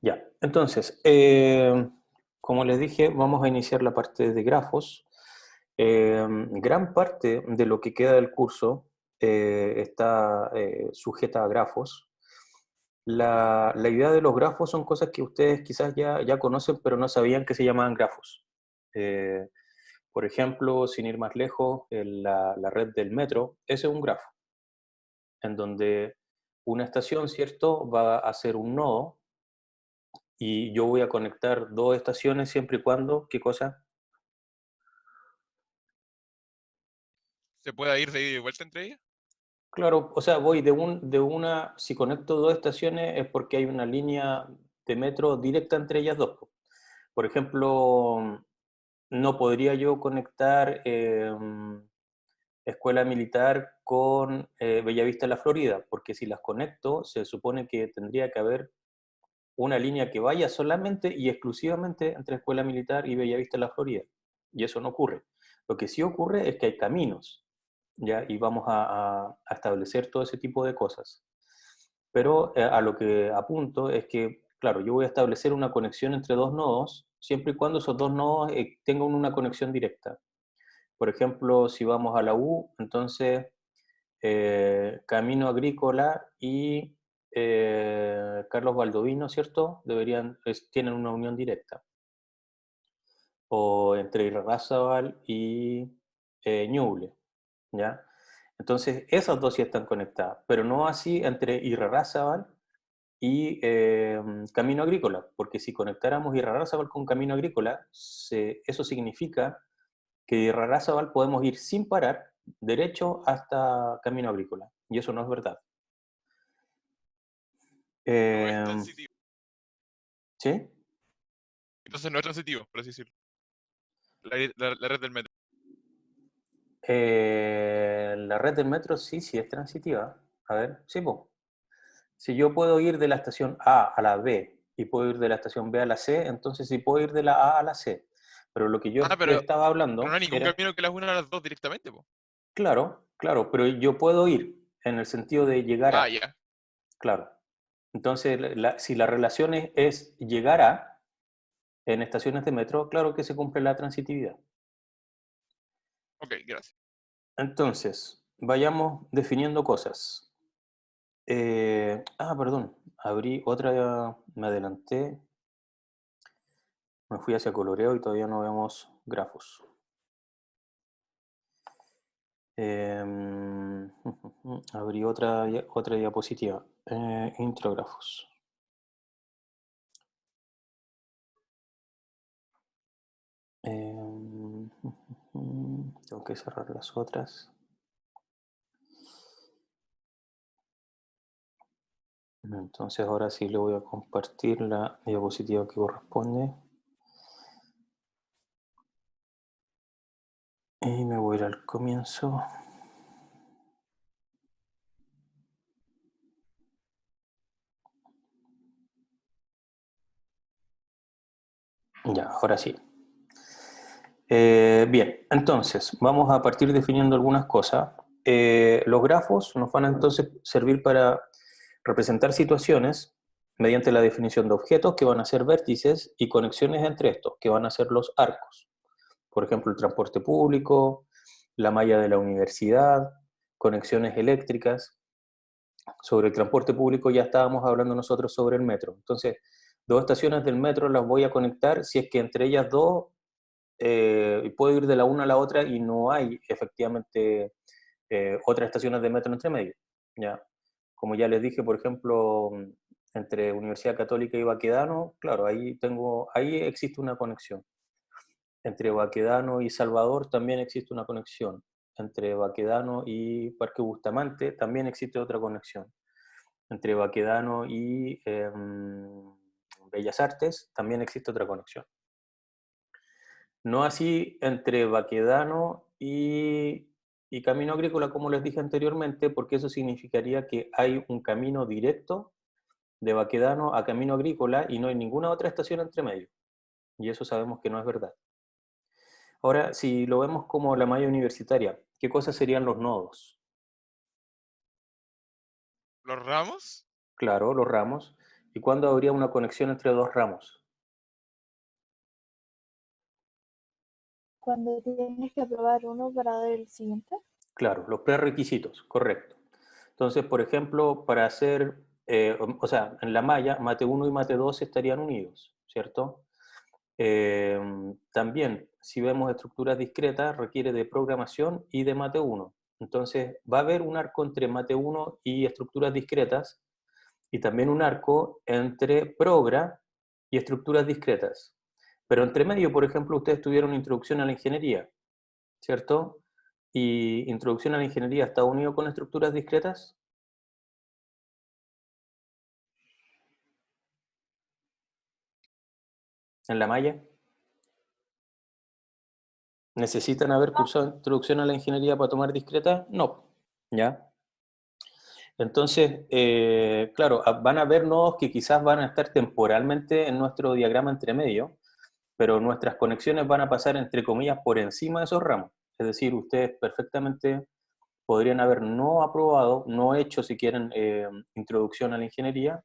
Ya, entonces, como les dije, vamos a iniciar la parte de grafos. Gran parte de lo que queda del curso está sujeta a grafos. La idea de los grafos son cosas que ustedes quizás ya conocen, pero no sabían que se llamaban grafos. Eh, por ejemplo, sin ir más lejos, la red del metro, ese es un grafo, en donde una estación, ¿cierto?, va a ser un nodo y yo voy a conectar dos estaciones siempre y cuando, ¿qué cosa? ¿Se puede ir de ida y vuelta entre ellas? Claro, o sea, voy de una, si conecto dos estaciones es porque hay una línea de metro directa entre ellas dos, po. Por ejemplo, no podría yo conectar Escuela Militar con Bellavista La Florida, porque si las conecto, se supone que tendría que haber una línea que vaya solamente y exclusivamente entre Escuela Militar y Bellavista La Florida. Y eso no ocurre. Lo que sí ocurre es que hay caminos, ¿ya? Y vamos a establecer todo ese tipo de cosas. Pero a lo que apunto es que, claro, yo voy a establecer una conexión entre dos nodos, siempre y cuando esos dos nodos tengan una conexión directa. Por ejemplo, si vamos a la U, entonces Camino Agrícola y Carlos Baldovino, ¿cierto? Tienen una unión directa. O entre Irarrázaval y Ñuble, ¿ya? Entonces, esas dos sí están conectadas, pero no así entre Irarrázaval y Camino Agrícola, porque si conectáramos Irarrázaval con Camino Agrícola, eso significa que de Irarrázaval podemos ir sin parar derecho hasta Camino Agrícola, y eso no es verdad. No es Eh, transitivo. ¿Sí? Entonces no es transitivo, por así decirlo. La red del metro. La red del metro sí es transitiva. A ver, sí, pues. Si yo puedo ir de la estación A a la B y puedo ir de la estación B a la C, entonces sí puedo ir de la A a la C. Pero lo que yo Ah, les pero, estaba pero no hablando hay ningún era, camino que las una a las dos directamente, po. claro, claro, pero yo puedo ir en el sentido de llegar Ah, a, ya. claro. Entonces, si la relación es llegar a, en estaciones de metro, claro que se cumple la transitividad. Ok, gracias. Entonces, vayamos definiendo cosas. Perdón, abrí otra, me adelanté, me fui hacia coloreo y todavía no vemos grafos. Abrí otra diapositiva, intrografos. Tengo que cerrar las otras. Entonces ahora sí le voy a compartir la diapositiva que corresponde. Y me voy a ir al comienzo. Ya, ahora sí. Bien, entonces vamos a partir definiendo algunas cosas. Los grafos nos van a entonces servir para representar situaciones mediante la definición de objetos que van a ser vértices y conexiones entre estos, que van a ser los arcos. Por ejemplo, el transporte público, la malla de la universidad, conexiones eléctricas. Sobre el transporte público ya estábamos hablando nosotros sobre el metro. Entonces, dos estaciones del metro las voy a conectar si es que entre ellas dos puedo ir de la una a la otra y no hay efectivamente otras estaciones de metro entre medio. ¿Ya? Como ya les dije, por ejemplo, entre Universidad Católica y Baquedano, claro, ahí existe una conexión. Entre Baquedano y Salvador también existe una conexión. Entre Baquedano y Parque Bustamante también existe otra conexión. Entre Baquedano y Bellas Artes también existe otra conexión. No así entre Baquedano y Camino Agrícola, como les dije anteriormente, porque eso significaría que hay un camino directo de Baquedano a Camino Agrícola y no hay ninguna otra estación entre medio. Y eso sabemos que no es verdad. Ahora, si lo vemos como la malla universitaria, ¿qué cosas serían los nodos? ¿Los ramos? Claro, los ramos. ¿Y cuándo habría una conexión entre dos ramos? Cuando tienes que aprobar uno para dar el siguiente. Claro, los prerequisitos, correcto. Entonces, por ejemplo, para hacer, o sea, en la malla, mate 1 y mate 2 estarían unidos, ¿cierto? También, si vemos estructuras discretas, requiere de programación y de mate 1. Entonces, va a haber un arco entre mate 1 y estructuras discretas, y también un arco entre progra y estructuras discretas. Pero entre medio, por ejemplo, ustedes tuvieron introducción a la ingeniería, ¿cierto? Y introducción a la ingeniería está unido con estructuras discretas en la malla. ¿Necesitan haber cursado introducción a la ingeniería para tomar discreta? No, ¿ya? Entonces, claro, van a haber nodos que quizás van a estar temporalmente en nuestro diagrama entre medio, pero nuestras conexiones van a pasar, entre comillas, por encima de esos ramos. Es decir, ustedes perfectamente podrían haber no aprobado, no hecho, si quieren, introducción a la ingeniería,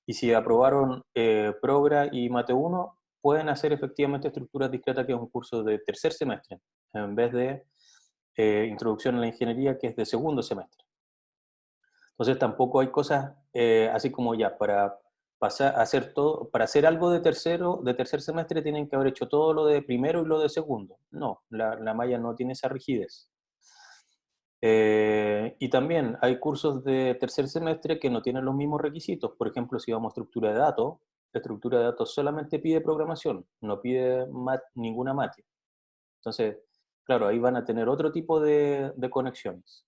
y si aprobaron Progra y Mate 1, pueden hacer efectivamente estructuras discretas, que es un curso de tercer semestre, en vez de introducción a la ingeniería, que es de segundo semestre. Entonces tampoco hay cosas así como ya, para pasar a hacer todo, para hacer algo de tercer semestre tienen que haber hecho todo lo de primero y lo de segundo. No, la malla no tiene esa rigidez. Y también hay cursos de tercer semestre que no tienen los mismos requisitos. Por ejemplo, si vamos a estructura de datos, la estructura de datos solamente pide programación, no pide ninguna mate. Entonces, claro, ahí van a tener otro tipo de conexiones.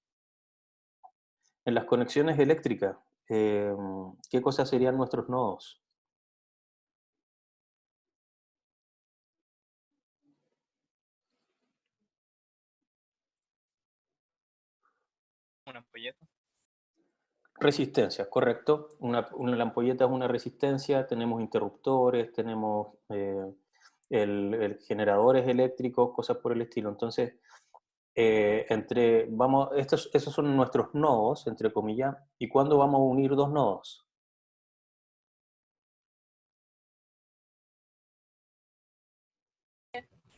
En las conexiones eléctricas, ¿qué cosas serían nuestros nodos? Una ampolleta. Resistencias, correcto. Una ampolleta es una resistencia, tenemos interruptores, tenemos generadores eléctricos, cosas por el estilo. Entonces, esos son nuestros nodos, entre comillas. ¿Y cuándo vamos a unir dos nodos?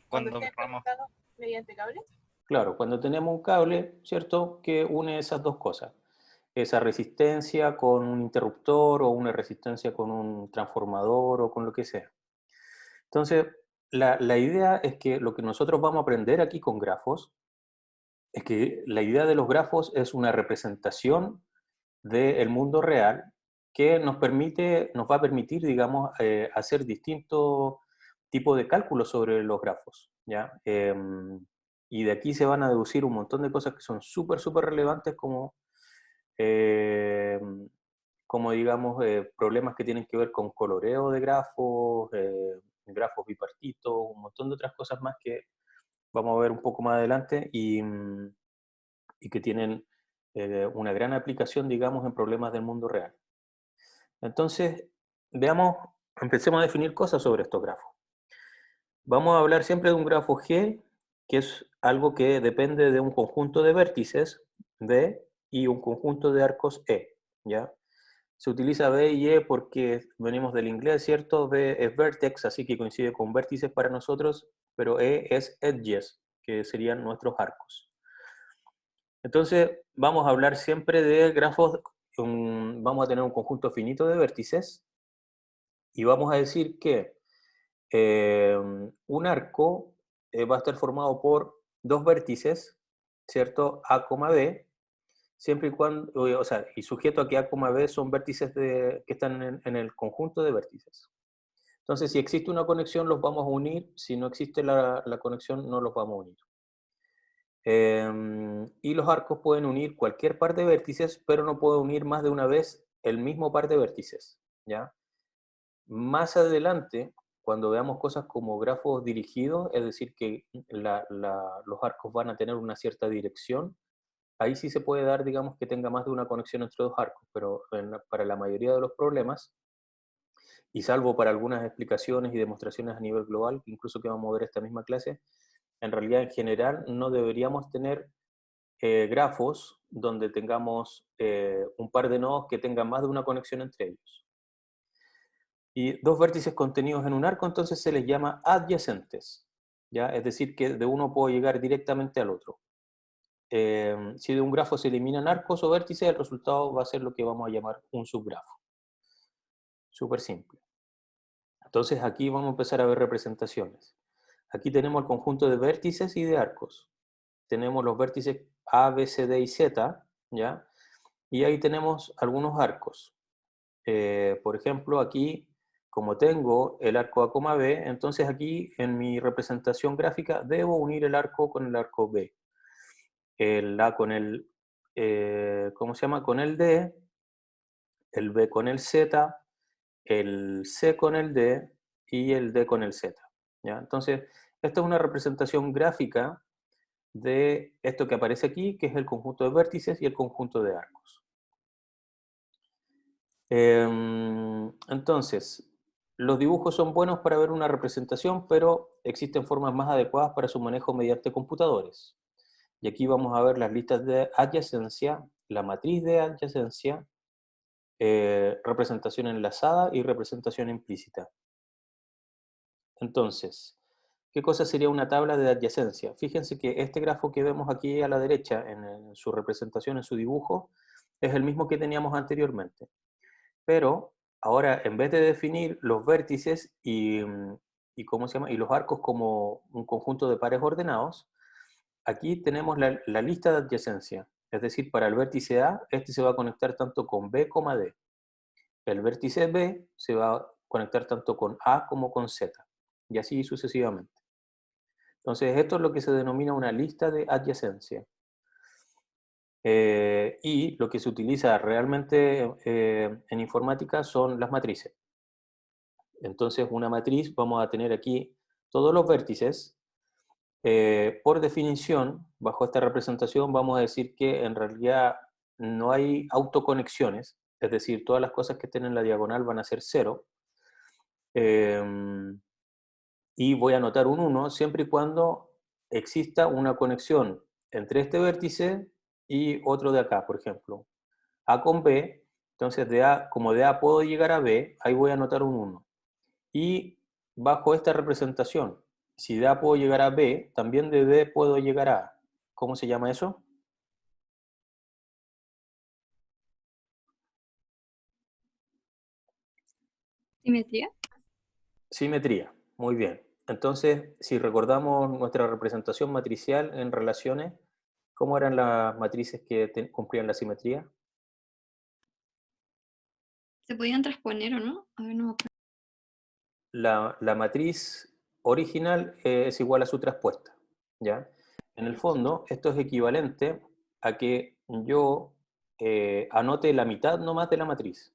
Cuando estén vamos. conectados mediante cables. Claro, cuando tenemos un cable, ¿cierto?, que une esas dos cosas. Esa resistencia con un interruptor, o una resistencia con un transformador, o con lo que sea. Entonces, la idea es que lo que nosotros vamos a aprender aquí con grafos es que la idea de los grafos es una representación del mundo real que nos va a permitir, digamos, hacer distintos tipos de cálculos sobre los grafos, ¿ya? Y de aquí se van a deducir un montón de cosas que son súper, súper relevantes, eh, como digamos, problemas que tienen que ver con coloreo de grafos, grafos bipartitos, un montón de otras cosas más que vamos a ver un poco más adelante, y que tienen una gran aplicación, digamos, en problemas del mundo real. Entonces, empecemos a definir cosas sobre estos grafos. Vamos a hablar siempre de un grafo G, que es algo que depende de un conjunto de vértices, B, y un conjunto de arcos E, ¿ya? Se utiliza B y E porque venimos del inglés, ¿cierto? B es vertex, así que coincide con vértices para nosotros, pero E es edges, que serían nuestros arcos. Entonces, vamos a hablar siempre de grafos, vamos a tener un conjunto finito de vértices, y vamos a decir que un arco va a estar formado por dos vértices, ¿cierto? A, B, siempre y cuando, o sea, y sujeto a que A, B son vértices que están en el conjunto de vértices. Entonces, si existe una conexión, los vamos a unir; si no existe la conexión, no los vamos a unir. Y los arcos pueden unir cualquier par de vértices, pero no pueden unir más de una vez el mismo par de vértices, ¿ya? Más adelante, cuando veamos cosas como grafos dirigidos, es decir, que los arcos van a tener una cierta dirección, ahí sí se puede dar, digamos, que tenga más de una conexión entre dos arcos, pero para la mayoría de los problemas, y salvo para algunas explicaciones y demostraciones a nivel global, incluso que vamos a ver esta misma clase, en realidad en general no deberíamos tener grafos donde tengamos un par de nodos que tengan más de una conexión entre ellos. y dos vértices contenidos en un arco, entonces se les llama adyacentes, ¿ya? Es decir, que de uno puedo llegar directamente al otro. Si de un grafo se eliminan arcos o vértices, el resultado va a ser lo que vamos a llamar un subgrafo. Súper simple. Entonces aquí vamos a empezar a ver representaciones. Aquí tenemos el conjunto de vértices y de arcos. Tenemos los vértices A, B, C, D y Z, ¿ya? Y ahí tenemos algunos arcos. Por ejemplo, aquí, como tengo el arco A, B, entonces aquí en mi representación gráfica debo unir el arco con el arco B. El A con el, ¿cómo se llama? Con el D, el B con el Z, el C con el D y el D con el Z, ¿ya? Entonces, esta es una representación gráfica de esto que aparece aquí, que es el conjunto de vértices y el conjunto de arcos. Entonces, los dibujos son buenos para ver una representación, pero existen formas más adecuadas para su manejo mediante computadores. Y aquí vamos a ver las listas de adyacencia, la matriz de adyacencia, representación enlazada y representación implícita. Entonces, ¿qué cosa sería una tabla de adyacencia? Fíjense que este grafo que vemos aquí a la derecha en su representación, en su dibujo, es el mismo que teníamos anteriormente. Pero ahora, en vez de definir los vértices ¿cómo se llama? Y los arcos como un conjunto de pares ordenados, aquí tenemos la lista de adyacencia. Es decir, para el vértice A, este se va a conectar tanto con B como D. El vértice B se va a conectar tanto con A como con Z. Y así sucesivamente. Entonces, esto es lo que se denomina una lista de adyacencia. Y lo que se utiliza realmente en informática son las matrices. Entonces, una matriz, vamos a tener aquí todos los vértices. Por definición, bajo esta representación, vamos a decir que en realidad no hay autoconexiones, es decir, todas las cosas que estén en la diagonal van a ser 0. Y voy a anotar un 1 siempre y cuando exista una conexión entre este vértice y otro de acá, por ejemplo. A con B, entonces como de A puedo llegar a B, ahí voy a anotar un 1. Y bajo esta representación, si de A puedo llegar a B, también de B puedo llegar a A. ¿Cómo se llama eso? ¿Simetría? Simetría. Muy bien. Entonces, si recordamos nuestra representación matricial en relaciones, ¿cómo eran las matrices que cumplían la simetría? ¿Se podían transponer o no? A ver, no me acuerdo. La matriz original es igual a su traspuesta, ¿ya? En el fondo, esto es equivalente a que yo anote la mitad nomás de la matriz,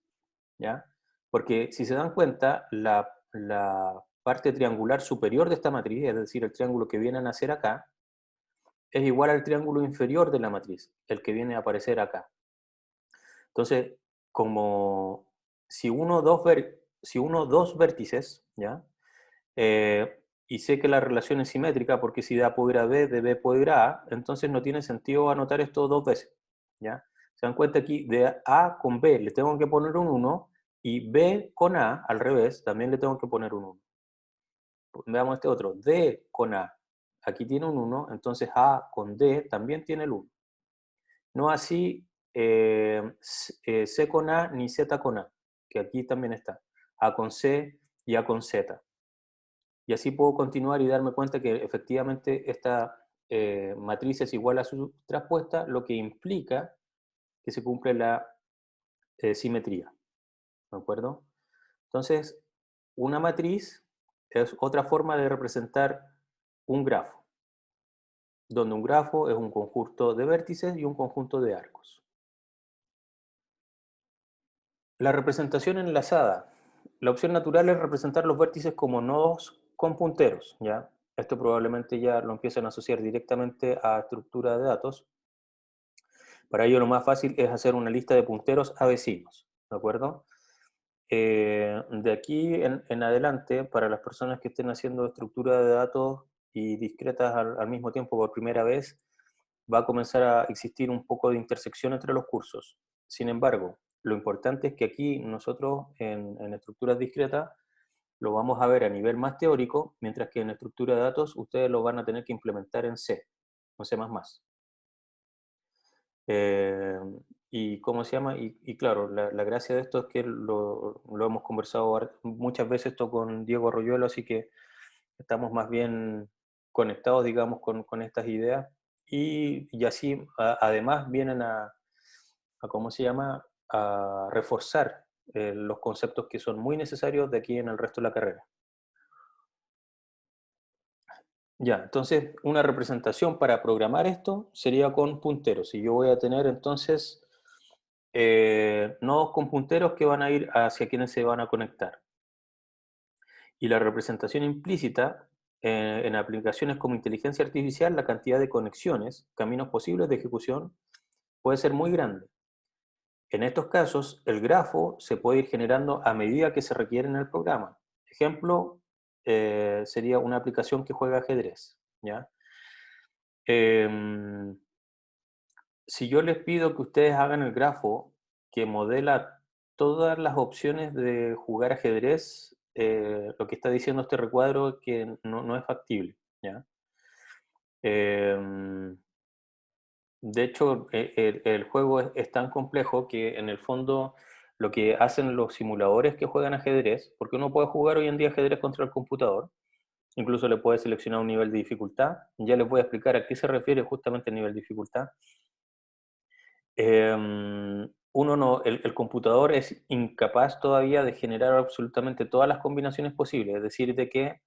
¿ya? Porque si se dan cuenta, la parte triangular superior de esta matriz, es decir, el triángulo que viene a nacer acá, es igual al triángulo inferior de la matriz, el que viene a aparecer acá. Entonces, como si uno dos vértices, ¿ya? Y sé que la relación es simétrica porque si de A puedo ir a B, de B puedo ir a A, entonces no tiene sentido anotar esto dos veces, ¿ya? Se dan cuenta aquí, de A con B le tengo que poner un 1 y B con A, al revés, también le tengo que poner un 1. Veamos este otro, D con A, aquí tiene un 1, entonces A con D también tiene el 1. No así C con A ni Z con A, que aquí también está. A con C y A con Z. Y así puedo continuar y darme cuenta que efectivamente esta matriz es igual a su traspuesta, lo que implica que se cumple la simetría. ¿De acuerdo? Entonces, una matriz es otra forma de representar un grafo, donde un grafo es un conjunto de vértices y un conjunto de arcos. La representación enlazada. La opción natural es representar los vértices como nodos con punteros, ¿ya? Esto probablemente ya lo empiezan a asociar directamente a estructura de datos. Para ello lo más fácil es hacer una lista de punteros a vecinos, ¿de acuerdo? De aquí en adelante, para las personas que estén haciendo estructura de datos y discretas al mismo tiempo por primera vez, va a comenzar a existir un poco de intersección entre los cursos. Sin embargo, lo importante es que aquí nosotros en estructuras discretas lo vamos a ver a nivel más teórico, mientras que en estructura de datos ustedes lo van a tener que implementar en C o C++. Y cómo se llama, y claro, la gracia de esto es que lo hemos conversado muchas veces esto con Diego Arroyuelo, así que estamos más bien conectados, digamos, con estas ideas, y así además vienen a, ¿cómo se llama?, a reforzar los conceptos que son muy necesarios de aquí en el resto de la carrera. Ya, entonces una representación para programar esto sería con punteros, y yo voy a tener entonces nodos con punteros que van a ir hacia quienes se van a conectar. Y la representación implícita en aplicaciones como inteligencia artificial, la cantidad de conexiones, caminos posibles de ejecución, puede ser muy grande. En estos casos, el grafo se puede ir generando a medida que se requiere en el programa. Ejemplo, sería una aplicación que juega ajedrez, ¿ya? Si yo les pido que ustedes hagan el grafo que modela todas las opciones de jugar ajedrez, lo que está diciendo este recuadro es que no es factible, ¿ya? De hecho, el juego es tan complejo que en el fondo lo que hacen los simuladores que juegan ajedrez, porque uno puede jugar hoy en día ajedrez contra el computador, incluso le puede seleccionar un nivel de dificultad, ya les voy a explicar a qué se refiere justamente el nivel de dificultad. El computador es incapaz todavía de generar absolutamente todas las combinaciones posibles, es decir, de que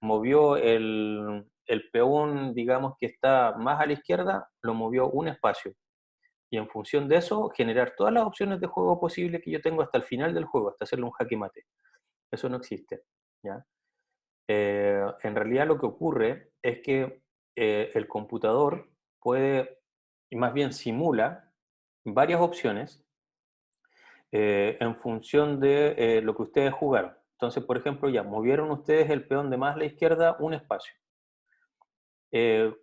movió el peón, digamos, que está más a la izquierda, lo movió un espacio. Y en función de eso, generar todas las opciones de juego posibles que yo tengo hasta el final del juego, hasta hacerle un jaque mate. Eso no existe, ¿ya? En realidad lo que ocurre es que el computador puede, y más bien simula, varias opciones en función de lo que ustedes jugaron. Entonces, por ejemplo, ya movieron ustedes el peón de más a la izquierda un espacio.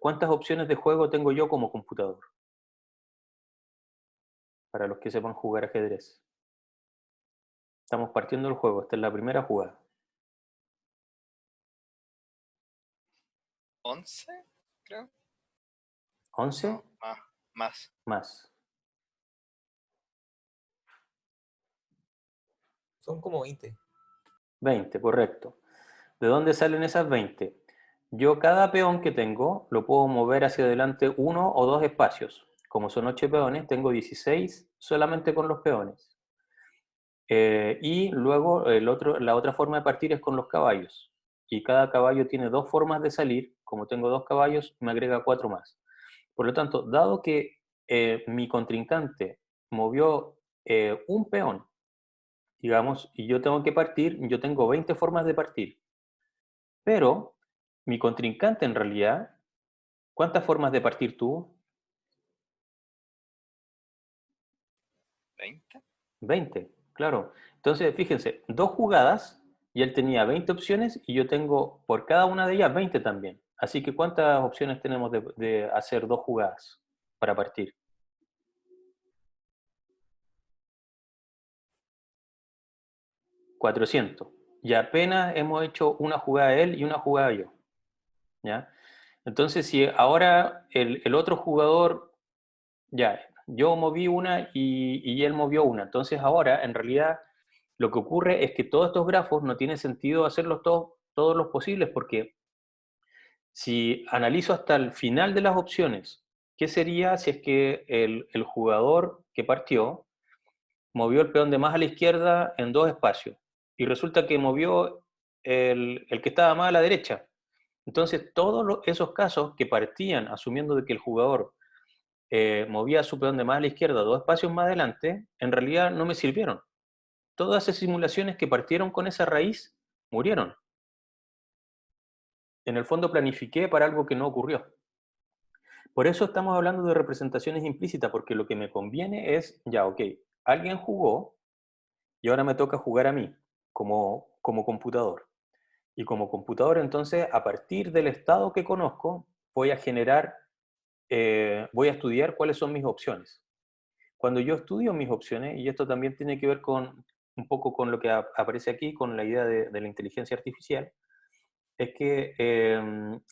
¿Cuántas opciones de juego tengo yo como computador? Para los que sepan jugar ajedrez. Estamos partiendo del juego, esta es la primera jugada. 11, creo. ¿11? No, más. Más. Son como 20. 20, correcto. ¿De dónde salen esas 20? Yo cada peón que tengo lo puedo mover hacia adelante uno o dos espacios. Como son 8 peones, tengo 16 solamente con los peones. Y luego la otra forma de partir es con los caballos. Y cada caballo tiene dos formas de salir. Como tengo dos caballos, me agrega 4 más. Por lo tanto, dado que mi contrincante movió un peón, digamos, y yo tengo que partir, yo tengo 20 formas de partir. Pero mi contrincante en realidad, ¿cuántas formas de partir tuvo? 20. 20, claro. Entonces, fíjense, dos jugadas y él tenía 20 opciones y yo tengo por cada una de ellas 20 también. Así que ¿cuántas opciones tenemos de hacer dos jugadas para partir? 400. Y apenas hemos hecho una jugada él y una jugada yo, ¿ya? Entonces, si ahora el otro jugador, ya, yo moví una y él movió una, entonces ahora, en realidad, lo que ocurre es que todos estos grafos no tiene sentido hacerlos todos los posibles, porque si analizo hasta el final de las opciones, ¿qué sería si es que el jugador que partió movió el peón de más a la izquierda en dos espacios? Y resulta que movió el que estaba más a la derecha. Entonces, todos esos casos que partían asumiendo de que el jugador movía su peón de más a la izquierda dos espacios más adelante, en realidad no me sirvieron. Todas esas simulaciones que partieron con esa raíz murieron. En el fondo planifiqué para algo que no ocurrió. Por eso estamos hablando de representaciones implícitas, porque lo que me conviene es, ya, ok, alguien jugó y ahora me toca jugar a mí como computador. Y como computador, entonces, a partir del estado que conozco, voy a generar, voy a estudiar cuáles son mis opciones. cuando yo estudio mis opciones, y esto también tiene que ver con un poco con lo que aparece aquí, con la idea de la inteligencia artificial, es que,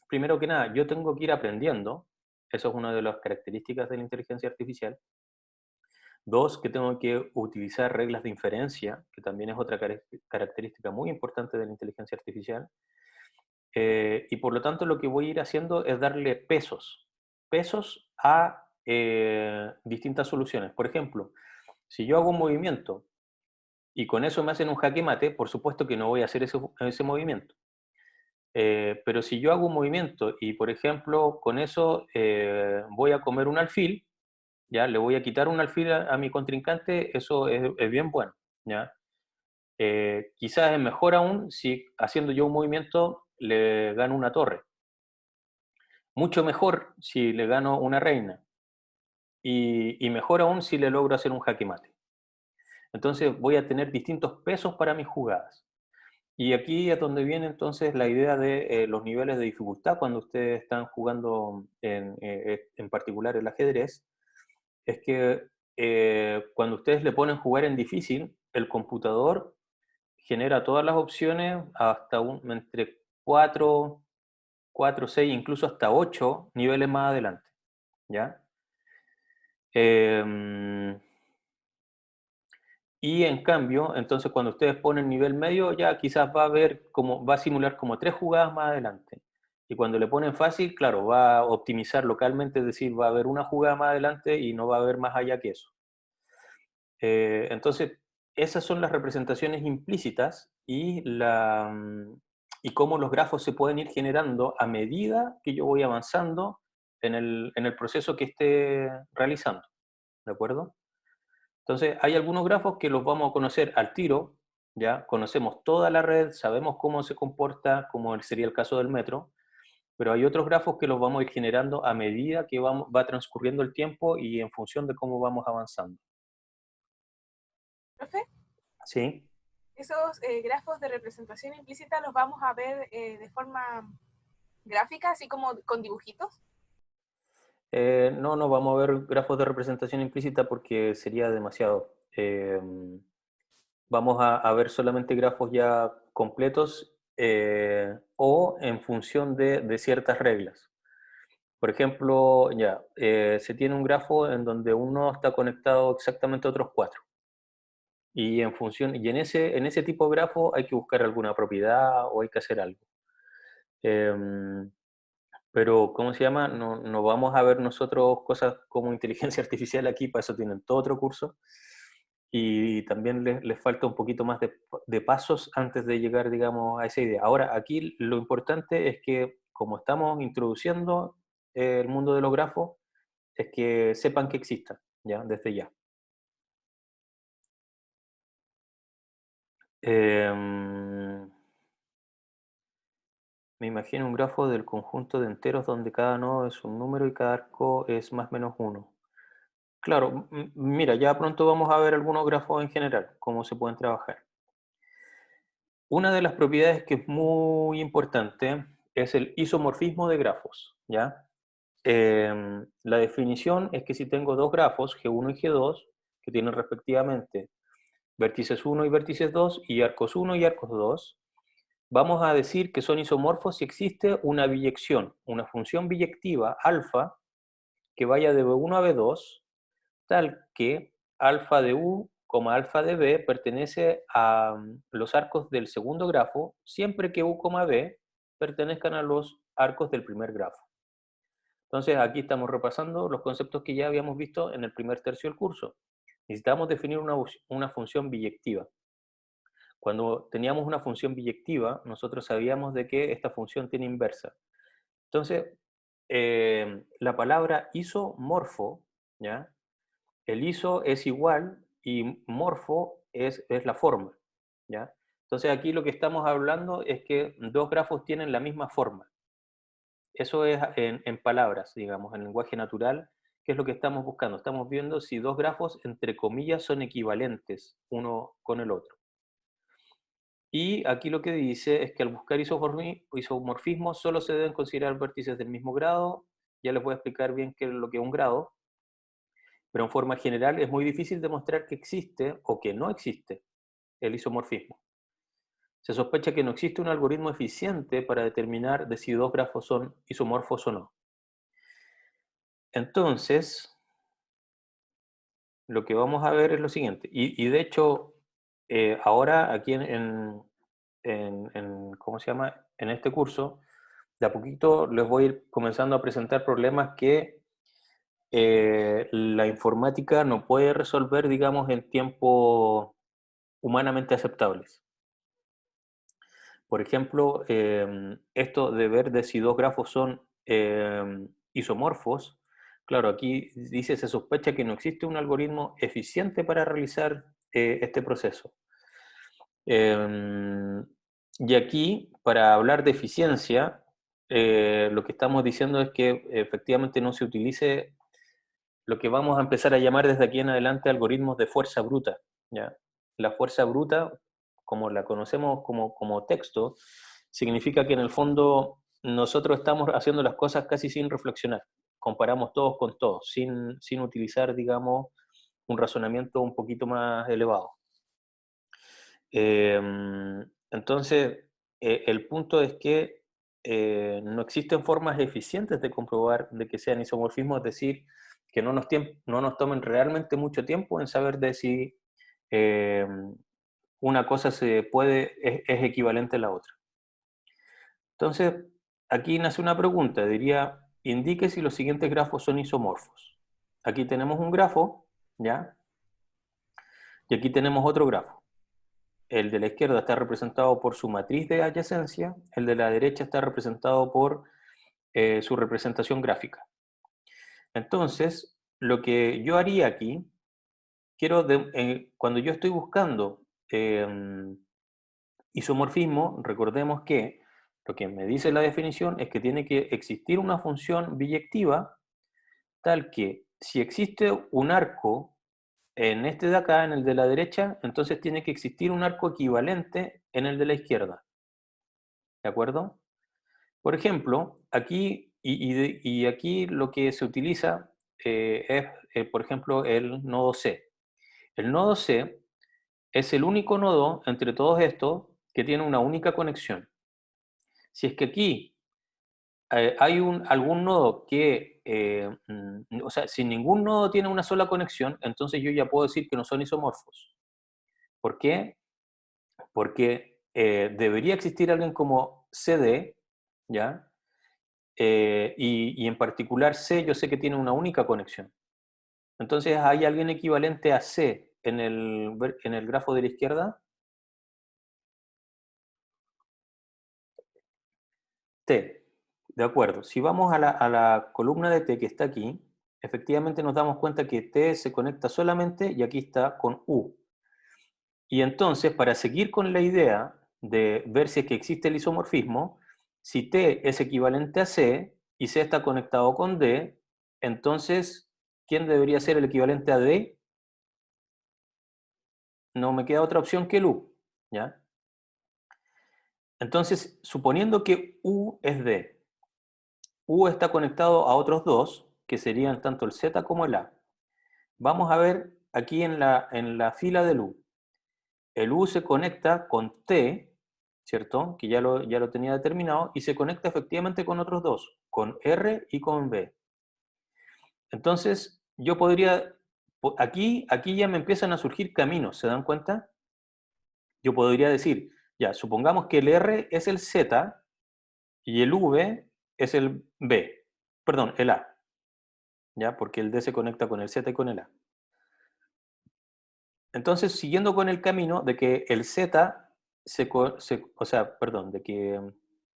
primero que nada, yo tengo que ir aprendiendo, eso es una de las características de la inteligencia artificial. Dos, que tengo que utilizar reglas de inferencia, que también es otra característica muy importante de la inteligencia artificial. Y por lo tanto lo que voy a ir haciendo es darle pesos a distintas soluciones. Por ejemplo, si yo hago un movimiento y con eso me hacen un jaque mate, por supuesto que no voy a hacer ese movimiento. Pero si yo hago un movimiento y, por ejemplo, con eso voy a comer un alfil, ¿ya? Le voy a quitar un alfil a mi contrincante, eso es bien bueno, ¿ya? Quizás es mejor aún si haciendo yo un movimiento le gano una torre. Mucho mejor si le gano una reina. Y mejor aún si le logro hacer un jaque mate. Entonces voy a tener distintos pesos para mis jugadas. Y aquí es donde viene entonces la idea de los niveles de dificultad cuando ustedes están jugando en particular el ajedrez, es que cuando ustedes le ponen jugar en difícil, el computador genera todas las opciones hasta entre 4, 6, incluso hasta 8 niveles más adelante, ¿ya? Y en cambio, entonces cuando ustedes ponen nivel medio, ya quizás va a simular como 3 jugadas más adelante. Y cuando le ponen fácil, claro, va a optimizar localmente, es decir, va a haber una jugada más adelante y no va a haber más allá que eso. Entonces, esas son las representaciones implícitas y cómo los grafos se pueden ir generando a medida que yo voy avanzando en el proceso que esté realizando. ¿De acuerdo? Entonces, hay algunos grafos que los vamos a conocer al tiro, ya conocemos toda la red, sabemos cómo se comporta, como sería el caso del metro, pero hay otros grafos que los vamos a ir generando a medida que va transcurriendo el tiempo y en función de cómo vamos avanzando. Profe, ¿Sí? esos grafos de representación implícita los vamos a ver de forma gráfica, así como con dibujitos. No vamos a ver grafos de representación implícita porque sería demasiado. Vamos a ver solamente grafos ya completos o en función de ciertas reglas. Por ejemplo, ya, se tiene un grafo en donde uno está conectado exactamente a otros 4. Y en ese tipo de grafo hay que buscar alguna propiedad o hay que hacer algo. Pero, ¿cómo se llama? No vamos a ver nosotros cosas como inteligencia artificial aquí, para eso tienen todo otro curso. Y también les falta un poquito más de pasos antes de llegar, digamos, a esa idea. Ahora, aquí lo importante es que, como estamos introduciendo el mundo de los grafos, es que sepan que existan, ¿ya? Desde ya. Me imagino un grafo del conjunto de enteros donde cada nodo es un número y cada arco es más menos 1. Claro, mira, ya pronto vamos a ver algunos grafos en general, cómo se pueden trabajar. Una de las propiedades que es muy importante es el isomorfismo de grafos, ¿ya? La definición es que si tengo dos grafos, G1 y G2, que tienen respectivamente vértices 1 y vértices 2, y arcos 1 y arcos 2, vamos a decir que son isomorfos si existe una biyección, una función biyectiva alfa que vaya de B1 a B2, tal que alfa de U, alfa de B pertenece a los arcos del segundo grafo, siempre que U, B pertenezcan a los arcos del primer grafo. Entonces aquí estamos repasando los conceptos que ya habíamos visto en el primer tercio del curso. Necesitamos definir una función biyectiva. Cuando teníamos una función biyectiva, nosotros sabíamos de que esta función tiene inversa. Entonces, la palabra isomorfo, ¿ya? El iso es igual y morfo es la forma, ¿ya? Entonces aquí lo que estamos hablando es que dos grafos tienen la misma forma. Eso es en palabras, digamos, en lenguaje natural, que es lo que estamos buscando. Estamos viendo si dos grafos, entre comillas, son equivalentes uno con el otro. Y aquí lo que dice es que al buscar isomorfismo solo se deben considerar vértices del mismo grado. Ya les voy a explicar bien qué es lo que es un grado. pero en forma general es muy difícil demostrar que existe o que no existe el isomorfismo. Se sospecha que no existe un algoritmo eficiente para determinar de si dos grafos son isomorfos o no. Entonces, lo que vamos a ver es lo siguiente, y de hecho, ahora aquí ¿cómo se llama? En este curso, de a poquito les voy a ir comenzando a presentar problemas que la informática no puede resolver, digamos, en tiempo humanamente aceptables. Por ejemplo, esto de ver de si dos grafos son isomorfos, claro, aquí dice, se sospecha que no existe un algoritmo eficiente para realizar este proceso. Y aquí, para hablar de eficiencia, lo que estamos diciendo es que efectivamente no se utilice lo que vamos a empezar a llamar desde aquí en adelante algoritmos de fuerza bruta, ¿ya? La fuerza bruta, como la conocemos como texto, significa que en el fondo nosotros estamos haciendo las cosas casi sin reflexionar, comparamos todos con todos, sin utilizar, digamos, un razonamiento un poquito más elevado. Entonces, el punto es que no existen formas eficientes de comprobar de que sean isomorfismos, es decir, que no nos tomen realmente mucho tiempo en saber de si una cosa es equivalente a la otra. Entonces, aquí nace una pregunta, diría, indique si los siguientes grafos son isomorfos. Aquí tenemos un grafo, ¿ya? Y aquí tenemos otro grafo. El de la izquierda está representado por su matriz de adyacencia, el de la derecha está representado por su representación gráfica. Entonces, lo que yo haría aquí, cuando yo estoy buscando isomorfismo, recordemos que lo que me dice la definición es que tiene que existir una función biyectiva tal que si existe un arco en este de acá, en el de la derecha, entonces tiene que existir un arco equivalente en el de la izquierda. ¿De acuerdo? Por ejemplo, aquí, y aquí lo que se utiliza es, por ejemplo, el nodo C. El nodo C es el único nodo entre todos estos que tiene una única conexión. Si es que aquí hay algún nodo que, o sea, si ningún nodo tiene una sola conexión, entonces yo ya puedo decir que no son isomorfos. ¿Por qué? Porque debería existir alguien como CD, ¿ya? Y en particular C yo sé que tiene una única conexión. Entonces, ¿hay alguien equivalente a C en el grafo de la izquierda? T. De acuerdo. Si vamos a la columna de T que está aquí, efectivamente nos damos cuenta que T se conecta solamente, y aquí está, con U. Y entonces, para seguir con la idea de ver si es que existe el isomorfismo, si T es equivalente a C y C está conectado con D, entonces, ¿quién debería ser el equivalente a D? No me queda otra opción que el U, ¿ya? Entonces, suponiendo que U es D, U está conectado a otros dos, que serían tanto el Z como el A. Vamos a ver aquí en la fila del U. El U se conecta con T, ¿cierto? Que ya lo tenía determinado, y se conecta efectivamente con otros dos, con R y con B. Entonces, yo podría, aquí ya me empiezan a surgir caminos, ¿se dan cuenta? Yo podría decir, ya, supongamos que el R es el Z y el V es el B, perdón, el A, ¿ya? Porque el D se conecta con el Z y con el A. Entonces, siguiendo con el camino de que el Z, o sea, perdón, de que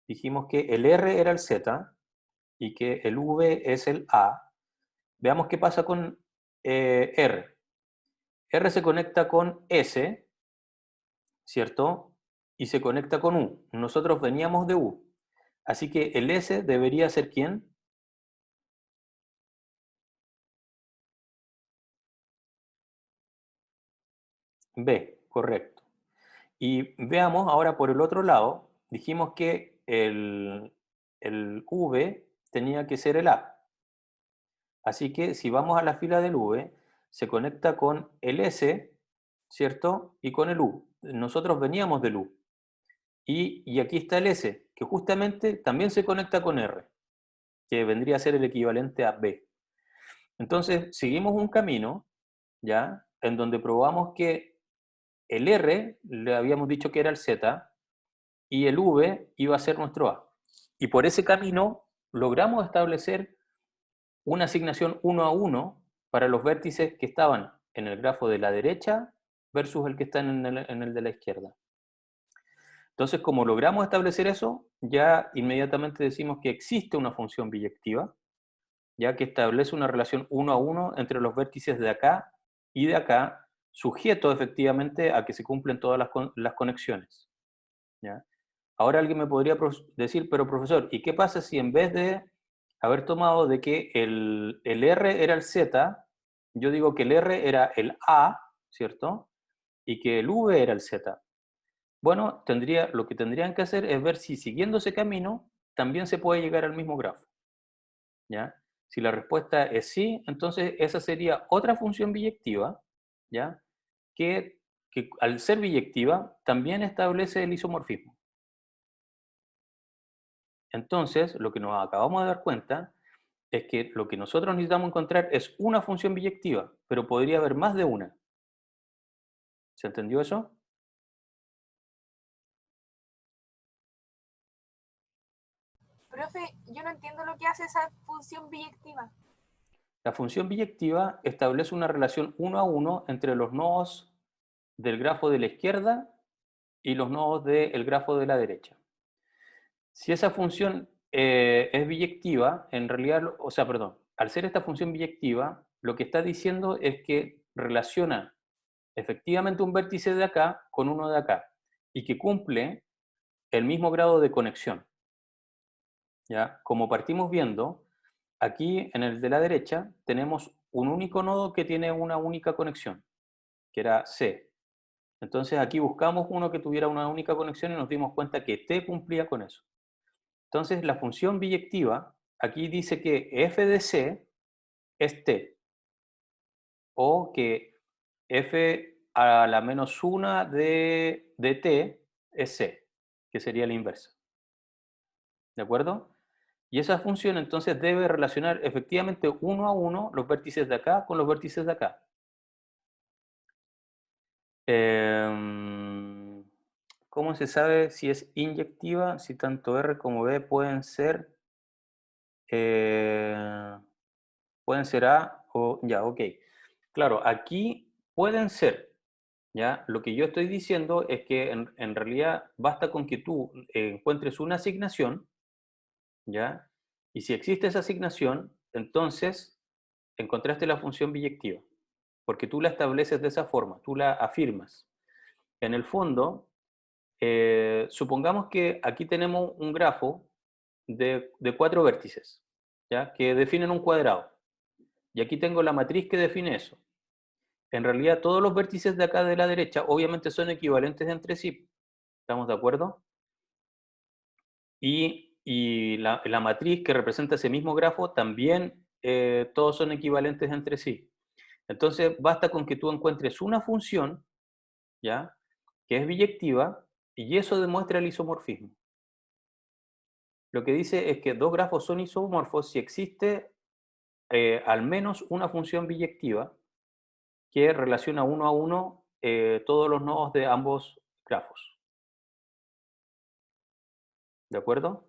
dijimos que el R era el Z y que el V es el A, veamos qué pasa con R. R se conecta con S, ¿cierto? Y se conecta con U. Nosotros veníamos de U. Así que el S debería ser ¿quién? B, correcto. Y veamos ahora por el otro lado, dijimos que el V tenía que ser el A. Así que si vamos a la fila del V, se conecta con el S, ¿cierto? Y con el U. Nosotros veníamos del U. Y aquí está el S, que justamente también se conecta con R, que vendría a ser el equivalente a B. Entonces, seguimos un camino, ¿ya? En donde probamos que el R, le habíamos dicho que era el Z, y el V iba a ser nuestro A. Y por ese camino logramos establecer una asignación 1 a 1 para los vértices que estaban en el grafo de la derecha versus el que está en el de la izquierda. Entonces, como logramos establecer eso, ya inmediatamente decimos que existe una función biyectiva, ya que establece una relación 1 a 1 entre los vértices de acá y de acá, sujeto efectivamente a que se cumplen todas las conexiones. ¿Ya? Ahora alguien me podría decir, pero profesor, ¿y qué pasa si en vez de haber tomado de que el R era el Z, yo digo que el R era el A, ¿cierto? Y que el V era el Z. Bueno, lo que tendrían que hacer es ver si siguiendo ese camino también se puede llegar al mismo grafo. ¿Ya? Si la respuesta es sí, entonces esa sería otra función biyectiva, ¿ya? Que al ser biyectiva también establece el isomorfismo. Entonces, lo que nos acabamos de dar cuenta es que lo que nosotros necesitamos encontrar es una función biyectiva, pero podría haber más de una. ¿Se entendió eso? Profe, yo no entiendo lo que hace esa función biyectiva. La función biyectiva establece una relación 1 a 1 entre los nodos del grafo de la izquierda y los nodos del grafo de la derecha. Si esa función es biyectiva, en realidad, o sea, perdón, al ser esta función biyectiva, lo que está diciendo es que relaciona efectivamente un vértice de acá con uno de acá y que cumple el mismo grado de conexión. ¿Ya? Como partimos viendo, aquí en el de la derecha tenemos un único nodo que tiene una única conexión, que era C. Entonces aquí buscamos uno que tuviera una única conexión y nos dimos cuenta que T cumplía con eso. Entonces la función biyectiva aquí dice que f de C es T, o que f a la menos 1 de T es C, que sería la inversa. ¿De acuerdo? Y esa función entonces debe relacionar efectivamente 1 a 1 los vértices de acá con los vértices de acá. ¿Cómo se sabe si es inyectiva? Si tanto R como B pueden ser A o ya, ok. Claro, aquí pueden ser, ¿ya? Lo que yo estoy diciendo es que en realidad basta con que tú encuentres una asignación, ¿ya? Y si existe esa asignación, entonces encontraste la función biyectiva, porque tú la estableces de esa forma, tú la afirmas. En el fondo, supongamos que aquí tenemos un grafo de 4 vértices, ¿ya? Que definen un cuadrado. Y aquí tengo la matriz que define eso. En realidad, todos los vértices de acá de la derecha obviamente son equivalentes entre sí. ¿Estamos de acuerdo? Y la matriz que representa ese mismo grafo también todos son equivalentes entre sí. Entonces, basta con que tú encuentres una función, ¿ya? Que es biyectiva, y eso demuestra el isomorfismo. Lo que dice es que dos grafos son isomorfos si existe al menos una función biyectiva que relaciona 1 a 1 todos los nodos de ambos grafos. ¿De acuerdo?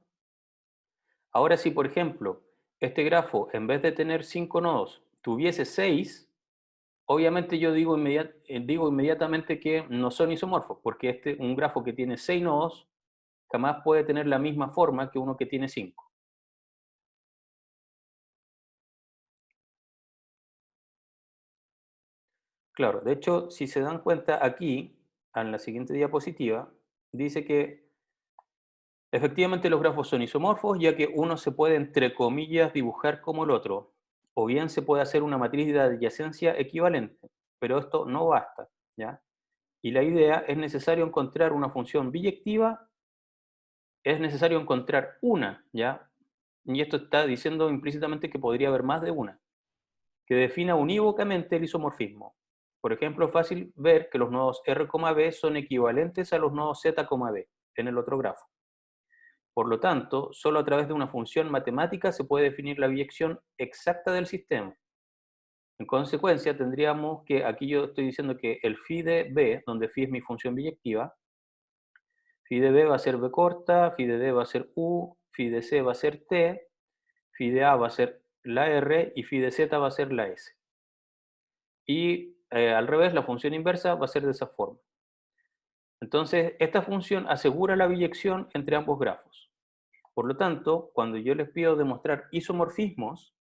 Ahora, si por ejemplo, este grafo, en vez de tener 5 nodos, tuviese 6, obviamente yo digo inmediatamente que no son isomorfos, porque un grafo que tiene 6 nodos jamás puede tener la misma forma que uno que tiene 5. Claro, de hecho, si se dan cuenta aquí, en la siguiente diapositiva, dice que efectivamente los grafos son isomorfos, ya que uno se puede, entre comillas, dibujar como el otro, o bien se puede hacer una matriz de adyacencia equivalente, pero esto no basta, ¿ya? Y la idea es necesario encontrar una función biyectiva, es necesario encontrar una, ¿ya? Y esto está diciendo implícitamente que podría haber más de una, que defina unívocamente el isomorfismo. Por ejemplo, es fácil ver que los nodos R, B son equivalentes a los nodos Z, B en el otro grafo. Por lo tanto, solo a través de una función matemática se puede definir la biyección exacta del sistema. En consecuencia, tendríamos que, aquí yo estoy diciendo que el phi de B, donde phi es mi función biyectiva, phi de B va a ser B corta, phi de D va a ser U, phi de C va a ser T, phi de A va a ser la R y phi de Z va a ser la S. Y al revés, la función inversa va a ser de esa forma. Entonces, esta función asegura la biyección entre ambos grafos. Por lo tanto, cuando yo les pido demostrar isomorfismos,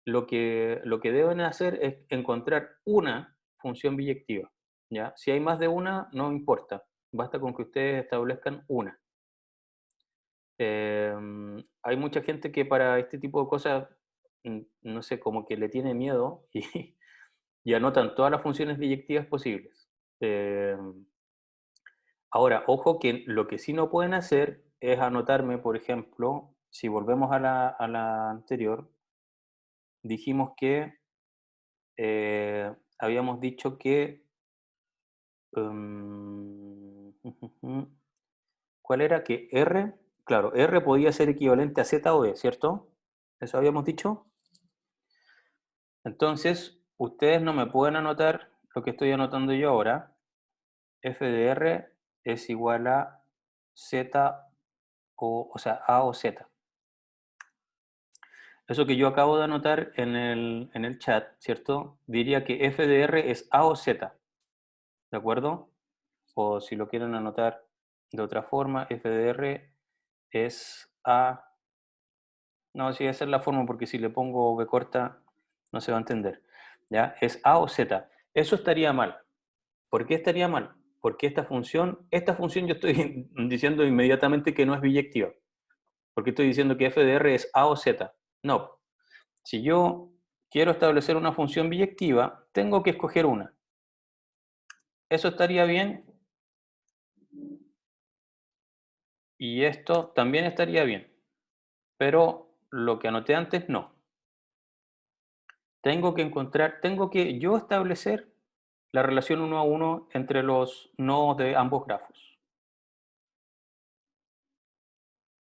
lo que deben hacer es encontrar una función biyectiva, ¿ya? Si hay más de una, no importa. Basta con que ustedes establezcan una. Hay mucha gente que para este tipo de cosas, no sé, como que le tiene miedo y anotan todas las funciones biyectivas posibles. Ahora, ojo que lo que sí no pueden hacer es anotarme, por ejemplo, si volvemos a la anterior, dijimos que habíamos dicho que ¿cuál era? Que R, claro, R podía ser equivalente a Z o E, ¿cierto? ¿Eso habíamos dicho? Entonces, ustedes no me pueden anotar lo que estoy anotando yo ahora. F de R es igual a Z o sea, A o Z. Eso que yo acabo de anotar en el chat, ¿cierto? Diría que F de R es A o Z, ¿de acuerdo? O si lo quieren anotar de otra forma, F de R es A. No, sí, esa es la forma, porque si le pongo B corta no se va a entender. ¿Ya? Es A o Z. Eso estaría mal. ¿Por qué estaría mal? Porque esta función yo estoy diciendo inmediatamente que no es biyectiva. Porque estoy diciendo que f de r es A o Z. No. Si yo quiero establecer una función biyectiva, tengo que escoger una. Eso estaría bien. Y esto también estaría bien. Pero lo que anoté antes, no. Tengo que yo establecer la relación 1 a 1 entre los nodos de ambos grafos.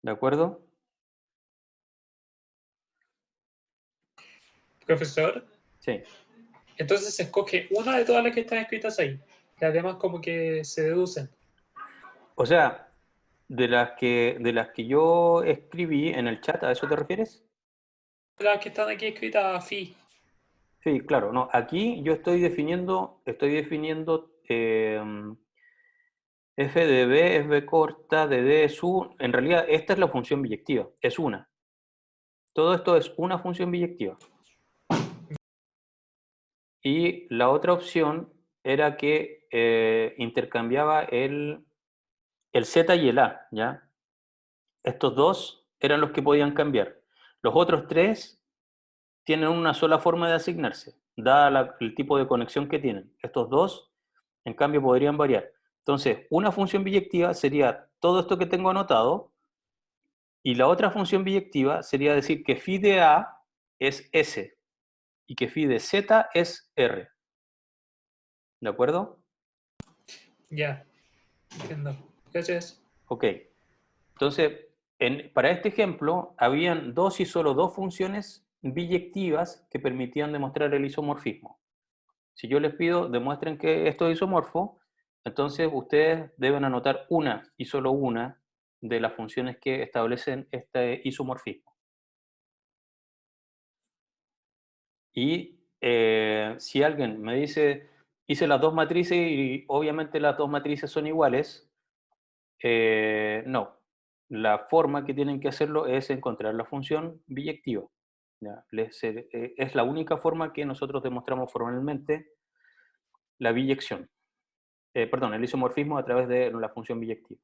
¿De acuerdo? Profesor, Sí. entonces se escoge una de todas las que están escritas ahí. Las demás como que se deducen. O sea, de las que yo escribí en el chat, ¿a eso te refieres? Las que están aquí escritas phi. Sí, claro. No, aquí yo estoy definiendo f de b es b corta, de d es u. En realidad, esta es la función biyectiva, es una. Todo esto es una función biyectiva. Y la otra opción era que intercambiaba el z y el a, ¿ya? Estos dos eran los que podían cambiar. Los otros tres tienen una sola forma de asignarse, dada el tipo de conexión que tienen. Estos dos, en cambio, podrían variar. Entonces, una función biyectiva sería todo esto que tengo anotado, y la otra función biyectiva sería decir que phi de A es S, y que phi de Z es R. ¿De acuerdo? Ya, entiendo. Gracias. Ok. Entonces, para este ejemplo, habían dos y solo dos funciones biyectivas que permitían demostrar el isomorfismo. Si yo les pido demuestren que esto es isomorfo, entonces ustedes deben anotar una y solo una de las funciones que establecen este isomorfismo. Y si alguien me dice, hice las dos matrices y obviamente las dos matrices son iguales, no. La forma que tienen que hacerlo es encontrar la función biyectiva. ¿Ya? Es la única forma que nosotros demostramos formalmente la biyección. Perdón, el isomorfismo a través de la función biyectiva.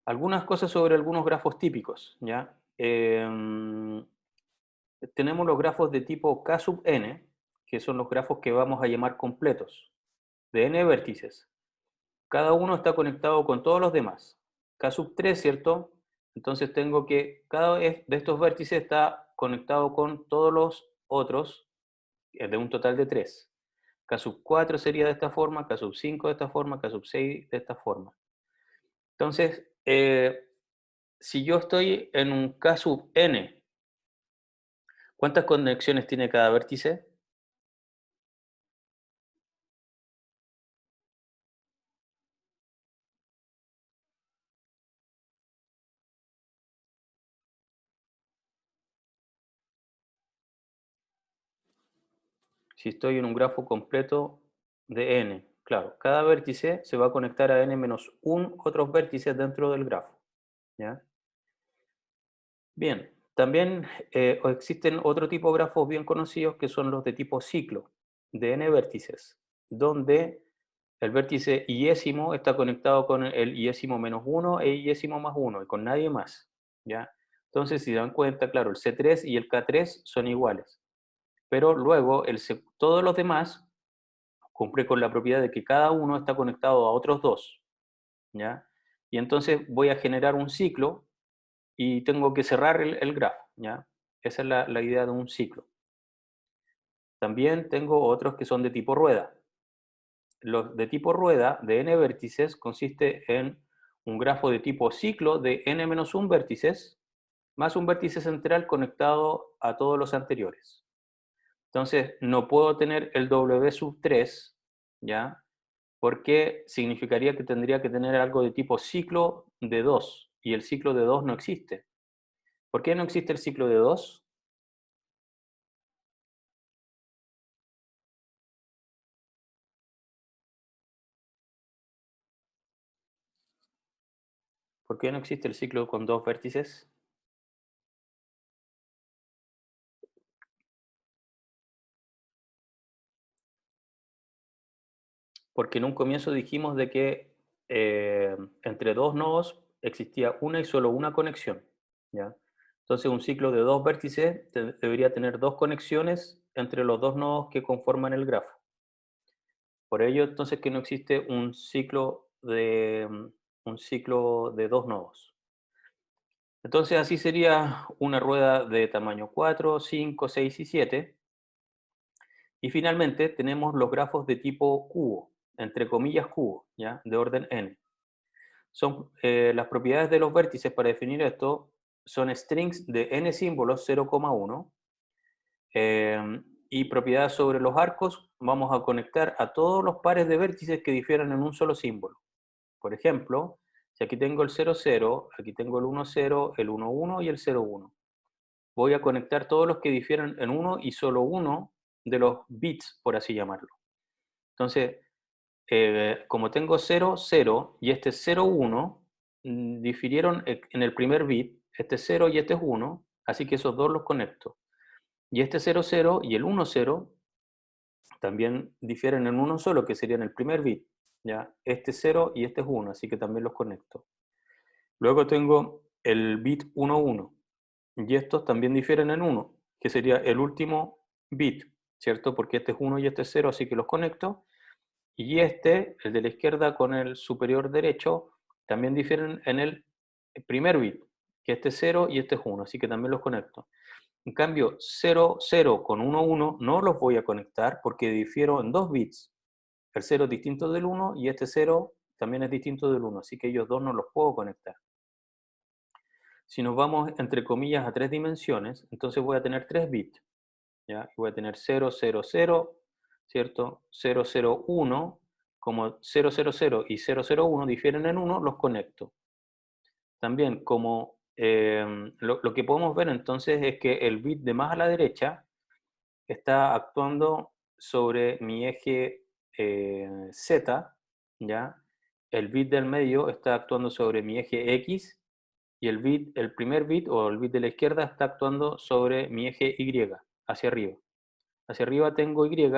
Algunas cosas sobre algunos grafos típicos, ¿ya? Tenemos los grafos de tipo K sub n, que son los grafos que vamos a llamar completos, de n vértices. Cada uno está conectado con todos los demás. K sub 3, ¿cierto? Entonces tengo que cada vez de estos vértices está conectado con todos los otros de un total de 3. K sub 4 sería de esta forma, K sub 5 de esta forma, K sub 6 de esta forma. Entonces, si yo estoy en un K sub n, ¿cuántas conexiones tiene cada vértice? Si estoy en un grafo completo de n, claro, cada vértice se va a conectar a n-1 otros vértices dentro del grafo, ¿ya? Bien, también existen otro tipo de grafos bien conocidos que son los de tipo ciclo, de n vértices, donde el vértice iésimo está conectado con el iésimo menos 1 e iésimo más 1 y con nadie más, ¿ya? Entonces, si dan cuenta, claro, el C3 y el K3 son iguales, pero luego todos los demás cumple con la propiedad de que cada uno está conectado a otros dos, ¿ya? Y entonces voy a generar un ciclo y tengo que cerrar el grafo, ¿ya? Esa es la idea de un ciclo. También tengo otros que son de tipo rueda. Los de tipo rueda, de n vértices, consiste en un grafo de tipo ciclo de n-1 vértices, más un vértice central conectado a todos los anteriores. Entonces, no puedo tener el W sub 3, ¿ya? Porque significaría que tendría que tener algo de tipo ciclo de 2, y el ciclo de 2 no existe. ¿Por qué no existe el ciclo de 2? ¿Por qué no existe el ciclo con 2 vértices? Porque en un comienzo dijimos de que entre dos nodos existía una y solo una conexión, ¿ya? Entonces un ciclo de 2 vértices debería tener 2 conexiones entre los dos nodos que conforman el grafo. Por ello entonces que no existe un ciclo de 2 nodos. Entonces así sería una rueda de tamaño 4, 5, 6 y 7. Y finalmente tenemos los grafos de tipo cubo, entre comillas cubo, ¿ya? De orden n. Son, las propiedades de los vértices para definir esto son strings de n símbolos 0,1, y propiedades sobre los arcos, vamos a conectar a todos los pares de vértices que difieran en un solo símbolo. Por ejemplo, si aquí tengo el 0, 0, aquí tengo el 1, 0, el 1, 1 y el 0, 1. Voy a conectar todos los que difieran en uno y solo uno de los bits, por así llamarlo. Entonces, como tengo 0, 0 y este 0, 1, difirieron en el primer bit, este 0 y este es 1, así que esos dos los conecto. Y este 0, 0 y el 1, 0 también difieren en uno solo, que sería en el primer bit. ¿Ya? Este 0 y este es 1, así que también los conecto. Luego tengo el bit 1, 1. Y estos también difieren en 1, que sería el último bit, ¿cierto? Porque este es 1 y este es 0, así que los conecto. Y este, el de la izquierda con el superior derecho, también difieren en el primer bit, que este es 0 y este es 1, así que también los conecto. En cambio, 0, 0 con 1, 1 no los voy a conectar porque difiero en 2 bits. El 0 es distinto del 1 y este 0 también es distinto del 1, así que ellos dos no los puedo conectar. Si nos vamos, entre comillas, a 3 dimensiones, entonces voy a tener 3 bits. ¿Ya? Voy a tener 0, 0, 0, ¿cierto? 0, 0, 1, como 0, 0, 0 y 0, 0, 1 difieren en 1, los conecto. También, como lo que podemos ver entonces es que el bit de más a la derecha está actuando sobre mi eje Z, ¿ya? El bit del medio está actuando sobre mi eje X y el primer bit o el bit de la izquierda está actuando sobre mi eje Y, hacia arriba. Hacia arriba tengo Y,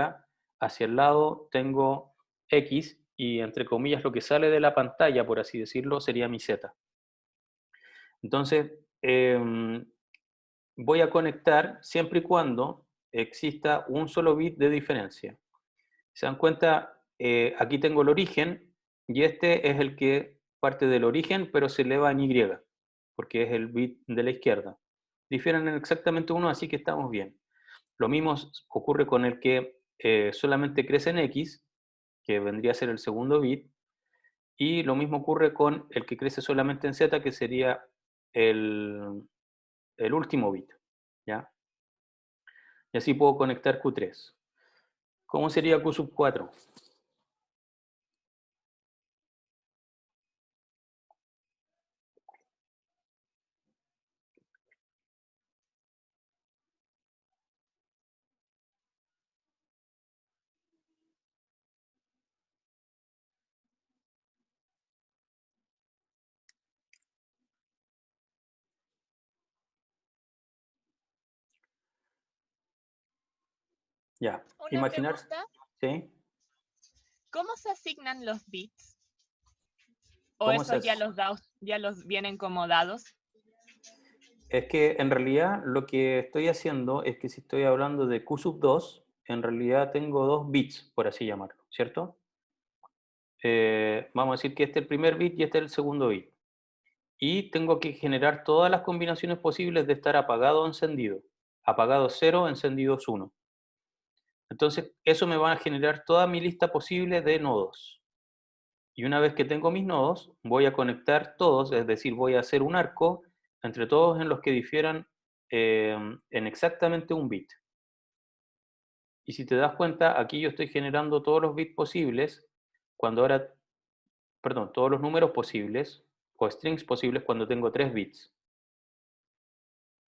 hacia el lado tengo X y entre comillas lo que sale de la pantalla, por así decirlo, sería mi Z. Entonces, voy a conectar siempre y cuando exista un solo bit de diferencia. ¿Se dan cuenta? Aquí tengo el origen y este es el que parte del origen, pero se eleva en Y, porque es el bit de la izquierda. difieren en exactamente 1, así que estamos bien. Lo mismo ocurre con el que solamente crece en X, que vendría a ser el segundo bit, y lo mismo ocurre con el que crece solamente en Z, que sería el último bit, ¿ya? Y así puedo conectar Q3. ¿Cómo sería Q sub 4? Ya, Una imaginar, pregunta, ¿sí? ¿cómo se asignan los bits? ¿O ¿Cómo se esos ya hace? los dados, ya los vienen como dados? Es que en realidad lo que estoy haciendo es que si estoy hablando de Q sub 2, en realidad tengo 2 bits, por así llamarlo, ¿cierto? Vamos a decir que este es el primer bit y este es el segundo bit. Y tengo que generar todas las combinaciones posibles de estar apagado o encendido. Apagado 0, encendidos 1. Entonces, eso me va a generar toda mi lista posible de nodos. Y una vez que tengo mis nodos, voy a conectar todos, es decir, voy a hacer un arco entre todos en los que difieran en exactamente un bit. Y si te das cuenta, aquí yo estoy generando todos los bits posibles, todos los números posibles, o strings posibles cuando tengo 3 bits.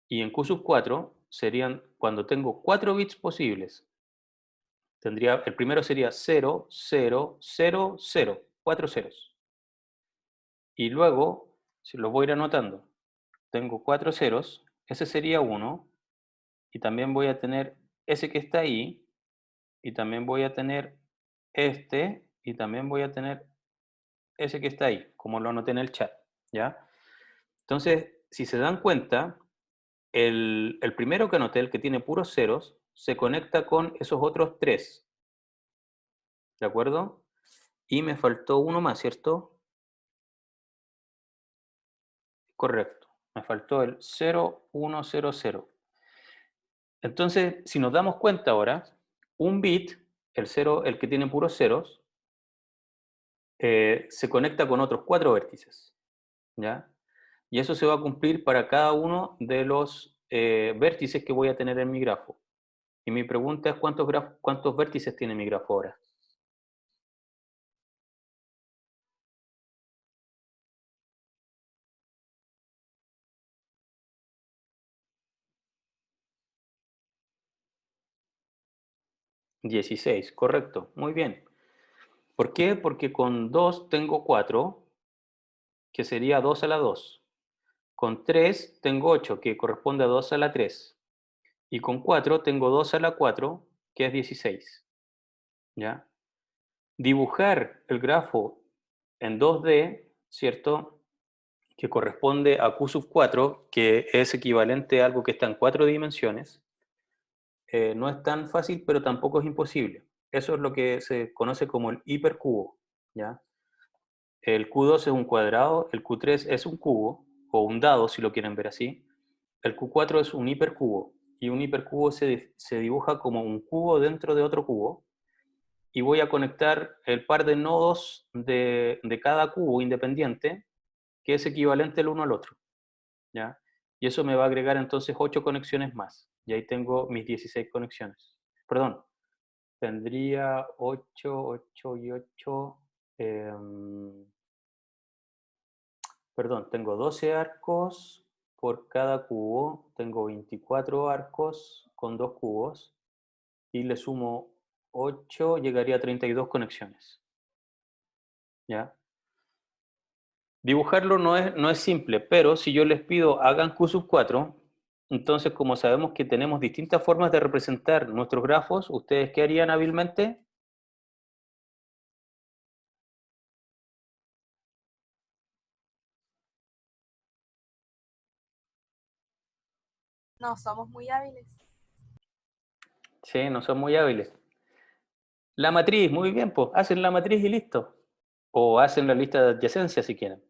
Y en Q sub 4 serían cuando tengo 4 bits posibles. El primero sería 0, 0, 0, 0, 4 ceros. Y luego, si los voy a ir anotando, tengo 4 ceros, ese sería 1, y también voy a tener ese que está ahí, y también voy a tener este, y también voy a tener ese que está ahí, como lo anoté en el chat, ¿ya? Entonces, si se dan cuenta, el primero que anoté, el que tiene puros ceros, se conecta con esos otros 3, ¿de acuerdo? Y me faltó uno más, ¿cierto? Correcto, me faltó el 0, 1, 0, 0. Entonces, si nos damos cuenta ahora, un bit, el 0, el que tiene puros ceros, se conecta con otros 4 vértices, ¿ya? Y eso se va a cumplir para cada uno de los vértices que voy a tener en mi grafo. Y mi pregunta es, ¿cuántos vértices tiene mi grafo ahora? $16, correcto, muy bien. ¿Por qué? Porque con 2 tengo 4, que sería 2 a la 2. Con 3 tengo 8, que corresponde a 2 a la 3. Y con 4 tengo 2 a la 4, que es 16. ¿Ya? Dibujar el grafo en 2D, ¿cierto? Que corresponde a Q sub 4, que es equivalente a algo que está en 4 dimensiones, no es tan fácil, pero tampoco es imposible. Eso es lo que se conoce como el hipercubo, ¿ya? El Q2 es un cuadrado, el Q3 es un cubo, o un dado si lo quieren ver así. El Q4 es un hipercubo, y un hipercubo se dibuja como un cubo dentro de otro cubo, y voy a conectar el par de nodos de cada cubo independiente, que es equivalente el uno al otro, ¿ya? Y eso me va a agregar entonces 8 conexiones más, y ahí tengo mis 16 conexiones. Perdón, tendría 8, 8 y 8... perdón, tengo 12 arcos por cada cubo, tengo 24 arcos con 2 cubos, y le sumo 8, llegaría a 32 conexiones. ¿Ya? Dibujarlo no es simple, pero si yo les pido hagan Q sub 4, entonces como sabemos que tenemos distintas formas de representar nuestros grafos, ¿ustedes qué harían hábilmente? No somos muy hábiles. Sí, no son muy hábiles. La matriz, muy bien, pues hacen la matriz y listo. O hacen la lista de adyacencias si quieren.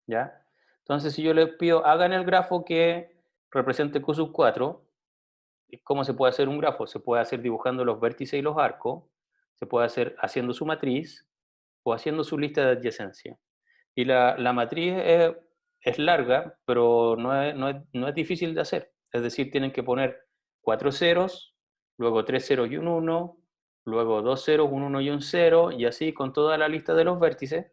¿Ya? Entonces, si yo les pido, hagan el grafo que represente Q sub 4, ¿cómo se puede hacer un grafo? Se puede hacer dibujando los vértices y los arcos, se puede hacer haciendo su matriz o haciendo su lista de adyacencia. Y la matriz es larga, pero no es difícil de hacer. Es decir, tienen que poner 4 ceros, luego 3 ceros y un 1, luego 2 ceros, un 1 y un 0, y así con toda la lista de los vértices,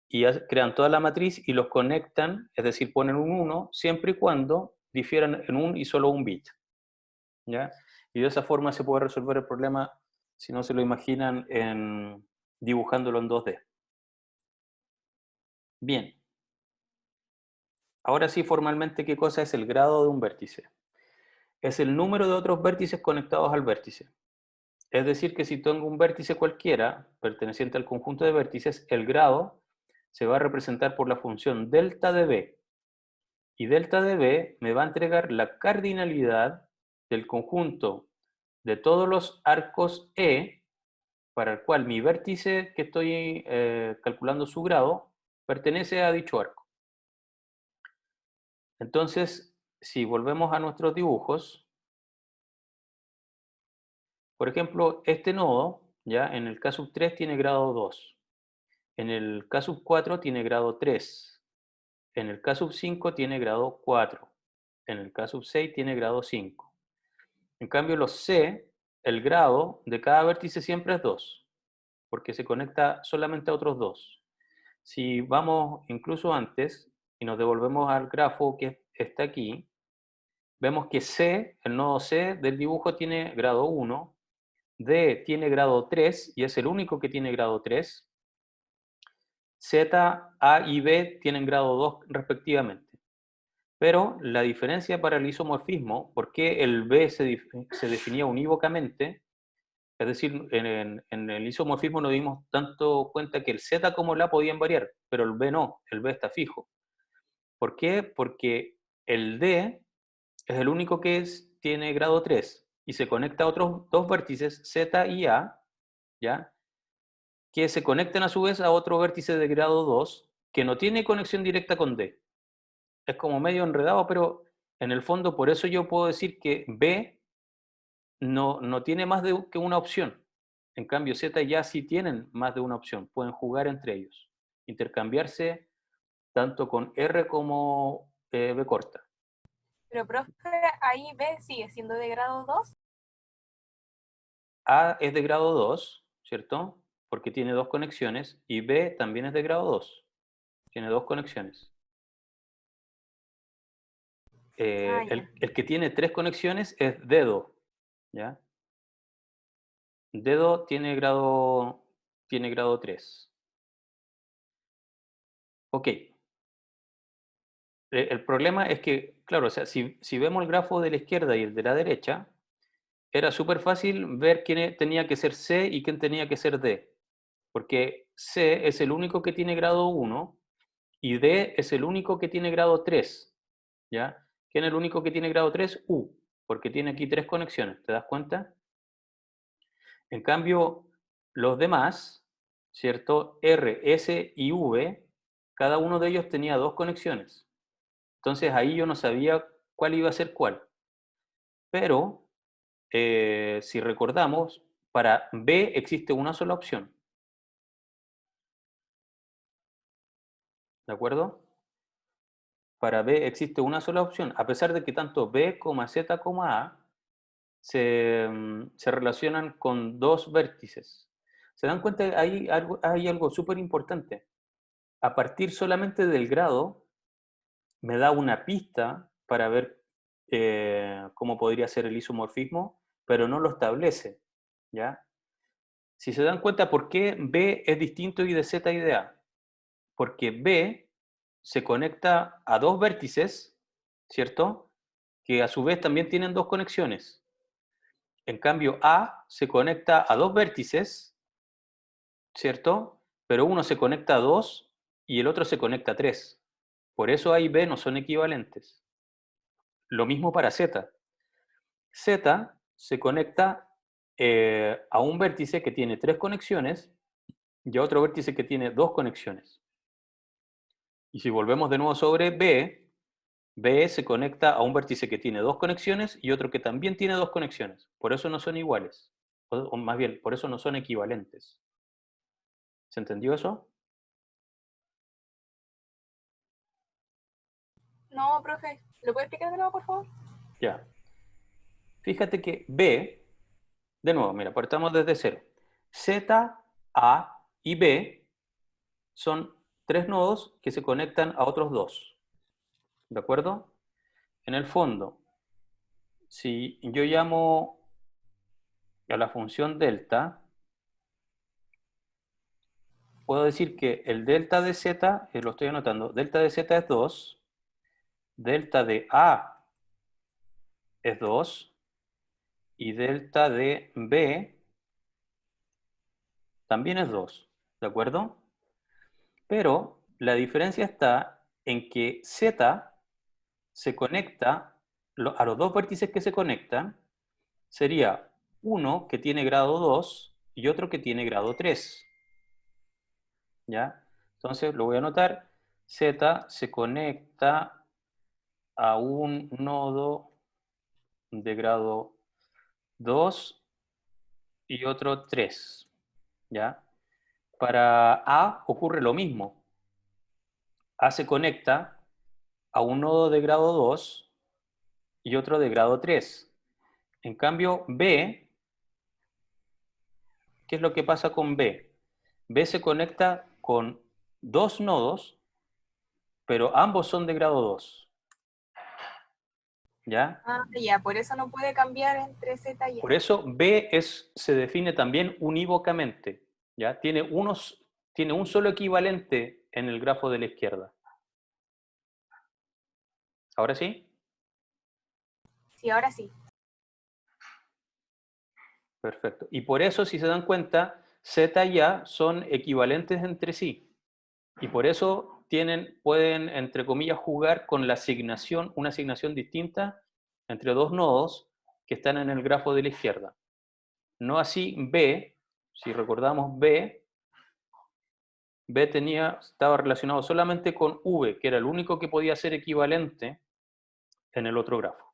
y crean toda la matriz y los conectan, es decir, ponen un 1, siempre y cuando difieran en un y solo un bit. ¿Ya? Y de esa forma se puede resolver el problema, si no se lo imaginan, dibujándolo en 2D. Bien. Ahora sí, formalmente, ¿qué cosa es el grado de un vértice? Es el número de otros vértices conectados al vértice. Es decir, que si tengo un vértice cualquiera, perteneciente al conjunto de vértices, el grado se va a representar por la función delta de b. Y delta de b me va a entregar la cardinalidad del conjunto de todos los arcos E, para el cual mi vértice que estoy calculando su grado, pertenece a dicho arco. Entonces, si volvemos a nuestros dibujos, por ejemplo, este nodo, ya en el K sub 3 tiene grado 2, en el K sub 4 tiene grado 3, en el K sub 5 tiene grado 4, en el K sub 6 tiene grado 5. En cambio, los C, el grado de cada vértice siempre es 2, porque se conecta solamente a otros 2. Si vamos incluso antes y nos devolvemos al grafo que está aquí, vemos que C, el nodo C del dibujo tiene grado 1, D tiene grado 3 y es el único que tiene grado 3. Z, A y B tienen grado 2 respectivamente. Pero la diferencia para el isomorfismo, ¿por qué el B se definía unívocamente? Es decir, en el isomorfismo nos dimos tanto cuenta que el Z como el A podían variar, pero el B no, el B está fijo. ¿Por qué? Porque el D es el único que tiene grado 3 y se conecta a otros dos vértices, Z y A, ¿ya? Que se conectan a su vez a otro vértice de grado 2 que no tiene conexión directa con D. Es como medio enredado, pero en el fondo por eso yo puedo decir que B no tiene más que una opción. En cambio, Z y A sí tienen más de una opción, pueden jugar entre ellos, intercambiarse tanto con R como B corta. Pero, profe, ahí B sigue siendo de grado 2. A es de grado 2, ¿cierto? Porque tiene dos conexiones, y B también es de grado 2, tiene dos conexiones. Ya. El que tiene tres conexiones es dedo, ¿ya? Dedo tiene grado 3. Ok. El problema es que, claro, o sea, si vemos el grafo de la izquierda y el de la derecha, era súper fácil ver quién tenía que ser C y quién tenía que ser D. Porque C es el único que tiene grado 1 y D es el único que tiene grado 3. ¿Ya? ¿Quién es el único que tiene grado 3? U, porque tiene aquí tres conexiones, ¿te das cuenta? En cambio, los demás, ¿cierto? R, S y V, cada uno de ellos tenía dos conexiones. Entonces ahí yo no sabía cuál iba a ser cuál. Pero, si recordamos, para B existe una sola opción. ¿De acuerdo? Para B existe una sola opción, a pesar de que tanto B, Z, A se relacionan con dos vértices. ¿Se dan cuenta? Hay algo súper importante. A partir solamente del grado, me da una pista para ver cómo podría ser el isomorfismo, pero no lo establece, ¿ya? Si se dan cuenta, ¿por qué B es distinto y de Z y de A? Porque B se conecta a dos vértices, ¿cierto? Que a su vez también tienen dos conexiones. En cambio, A se conecta a dos vértices, ¿cierto? Pero uno se conecta a 2 y el otro se conecta a 3. Por eso A y B no son equivalentes. Lo mismo para Z. Z se conecta a un vértice que tiene 3 conexiones y a otro vértice que tiene 2 conexiones. Y si volvemos de nuevo sobre B, B se conecta a un vértice que tiene dos conexiones y otro que también tiene dos conexiones. Por eso no son iguales. O más bien, por eso no son equivalentes. ¿Se entendió eso? No, profe, ¿lo puede explicar de nuevo, por favor? Ya. Fíjate que B, de nuevo, mira, partamos desde cero. Z, A y B son tres nodos que se conectan a otros dos. ¿De acuerdo? En el fondo, si yo llamo a la función delta, puedo decir que el delta de z, lo estoy anotando, delta de z es 2, delta de A es 2 y delta de B también es 2, ¿de acuerdo? Pero la diferencia está en que z se conecta, a los dos vértices que se conectan, sería uno que tiene grado 2 y otro que tiene grado 3. ¿Ya? Entonces lo voy a anotar. Z se conecta a un nodo de grado 2 y otro 3. ¿Ya? Para A ocurre lo mismo. A se conecta a un nodo de grado 2 y otro de grado 3. En cambio, B, ¿qué es lo que pasa con B? B se conecta con dos nodos, pero ambos son de grado 2. ¿Ya? Ah, ya, por eso no puede cambiar entre Z y Por A. eso B se define también unívocamente. ¿Ya? Tiene un solo equivalente en el grafo de la izquierda. ¿Ahora sí? Sí, ahora sí. Perfecto. Y por eso, si se dan cuenta, Z y A son equivalentes entre sí. Y por eso pueden, entre comillas, jugar con la asignación, una asignación distinta entre dos nodos que están en el grafo de la izquierda. No así B, si recordamos B estaba relacionado solamente con V, que era el único que podía ser equivalente en el otro grafo.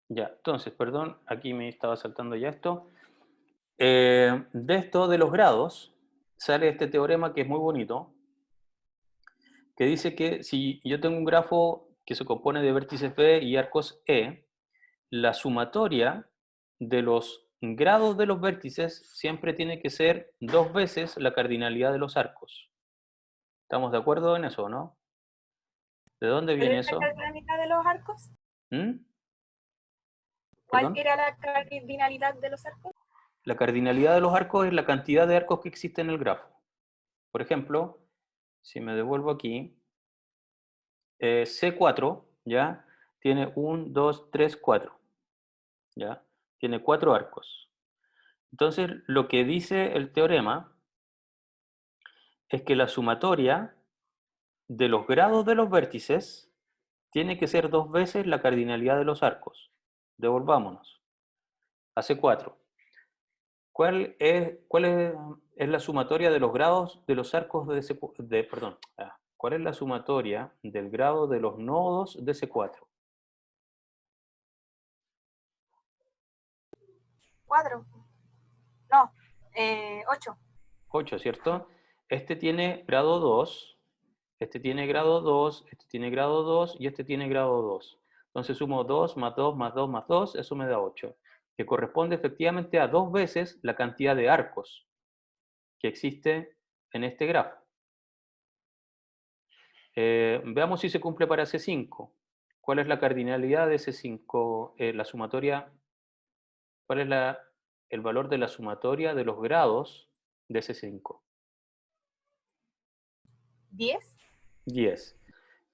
Ya, entonces, perdón, aquí me estaba saltando ya esto. De esto de los grados, sale este teorema que es muy bonito, que dice que si yo tengo un grafo que se compone de vértices B y arcos E, la sumatoria de los grados de los vértices siempre tiene que ser 2 veces la cardinalidad de los arcos. ¿Estamos de acuerdo en eso, no? ¿De dónde ¿Cuál viene es la eso? cardinalidad de los arcos? ¿Mm? ¿Cuál ¿Perdón? era la cardinalidad de los arcos? La cardinalidad de los arcos es la cantidad de arcos que existe en el grafo. Por ejemplo, si me devuelvo aquí, C4, ¿ya? Tiene 1, 2, 3, 4, ¿ya? Tiene 4 arcos. Entonces, lo que dice el teorema es que la sumatoria de los grados de los vértices tiene que ser 2 veces la cardinalidad de los arcos. Devolvámonos a C4. ¿Cuál es la sumatoria de los grados de los arcos perdón, ¿cuál es la sumatoria del grado de los nodos de C4? 4. No, 8. 8, ¿cierto? Este tiene grado 2, este tiene grado 2, este tiene grado 2 y este tiene grado 2. Entonces sumo 2 más 2 más 2 más 2, eso me da 8, que corresponde efectivamente a 2 veces la cantidad de arcos que existe en este grafo. Veamos si se cumple para C5. ¿Cuál es la cardinalidad de C5? La sumatoria, ¿cuál es el valor de la sumatoria de los grados de C5? 10. 10.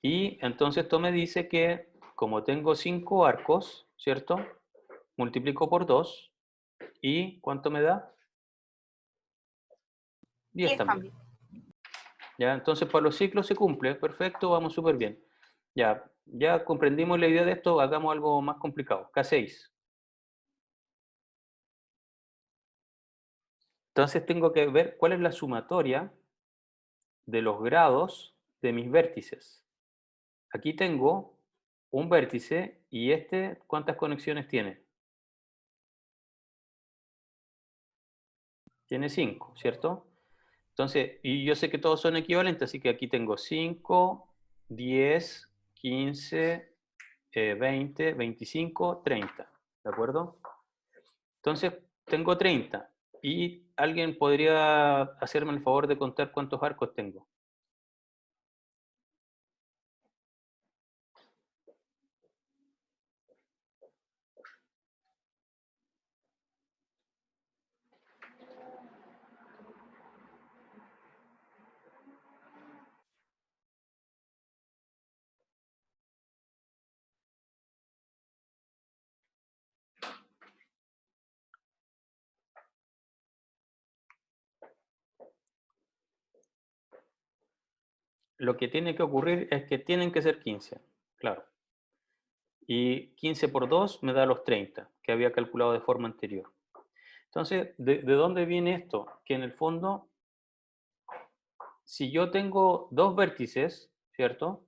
Y entonces esto me dice que como tengo 5 arcos, ¿cierto? Multiplico por 2 y ¿cuánto me da? 10 10 también. también. ¿Ya? Entonces para los ciclos se cumple, perfecto, vamos súper bien. Ya comprendimos la idea de esto, hagamos algo más complicado. K6. Entonces tengo que ver cuál es la sumatoria de los grados de mis vértices. Aquí tengo un vértice y este, ¿cuántas conexiones tiene? Tiene 5, ¿cierto? Entonces, y yo sé que todos son equivalentes, así que aquí tengo 5, 10, 15, 20, 25, 30, ¿de acuerdo? Entonces, tengo 30 y alguien podría hacerme el favor de contar cuántos arcos tengo. Lo que tiene que ocurrir es que tienen que ser 15, claro. Y 15 por 2 me da los 30, que había calculado de forma anterior. Entonces, ¿de dónde viene esto? Que en el fondo, si yo tengo dos vértices, ¿cierto?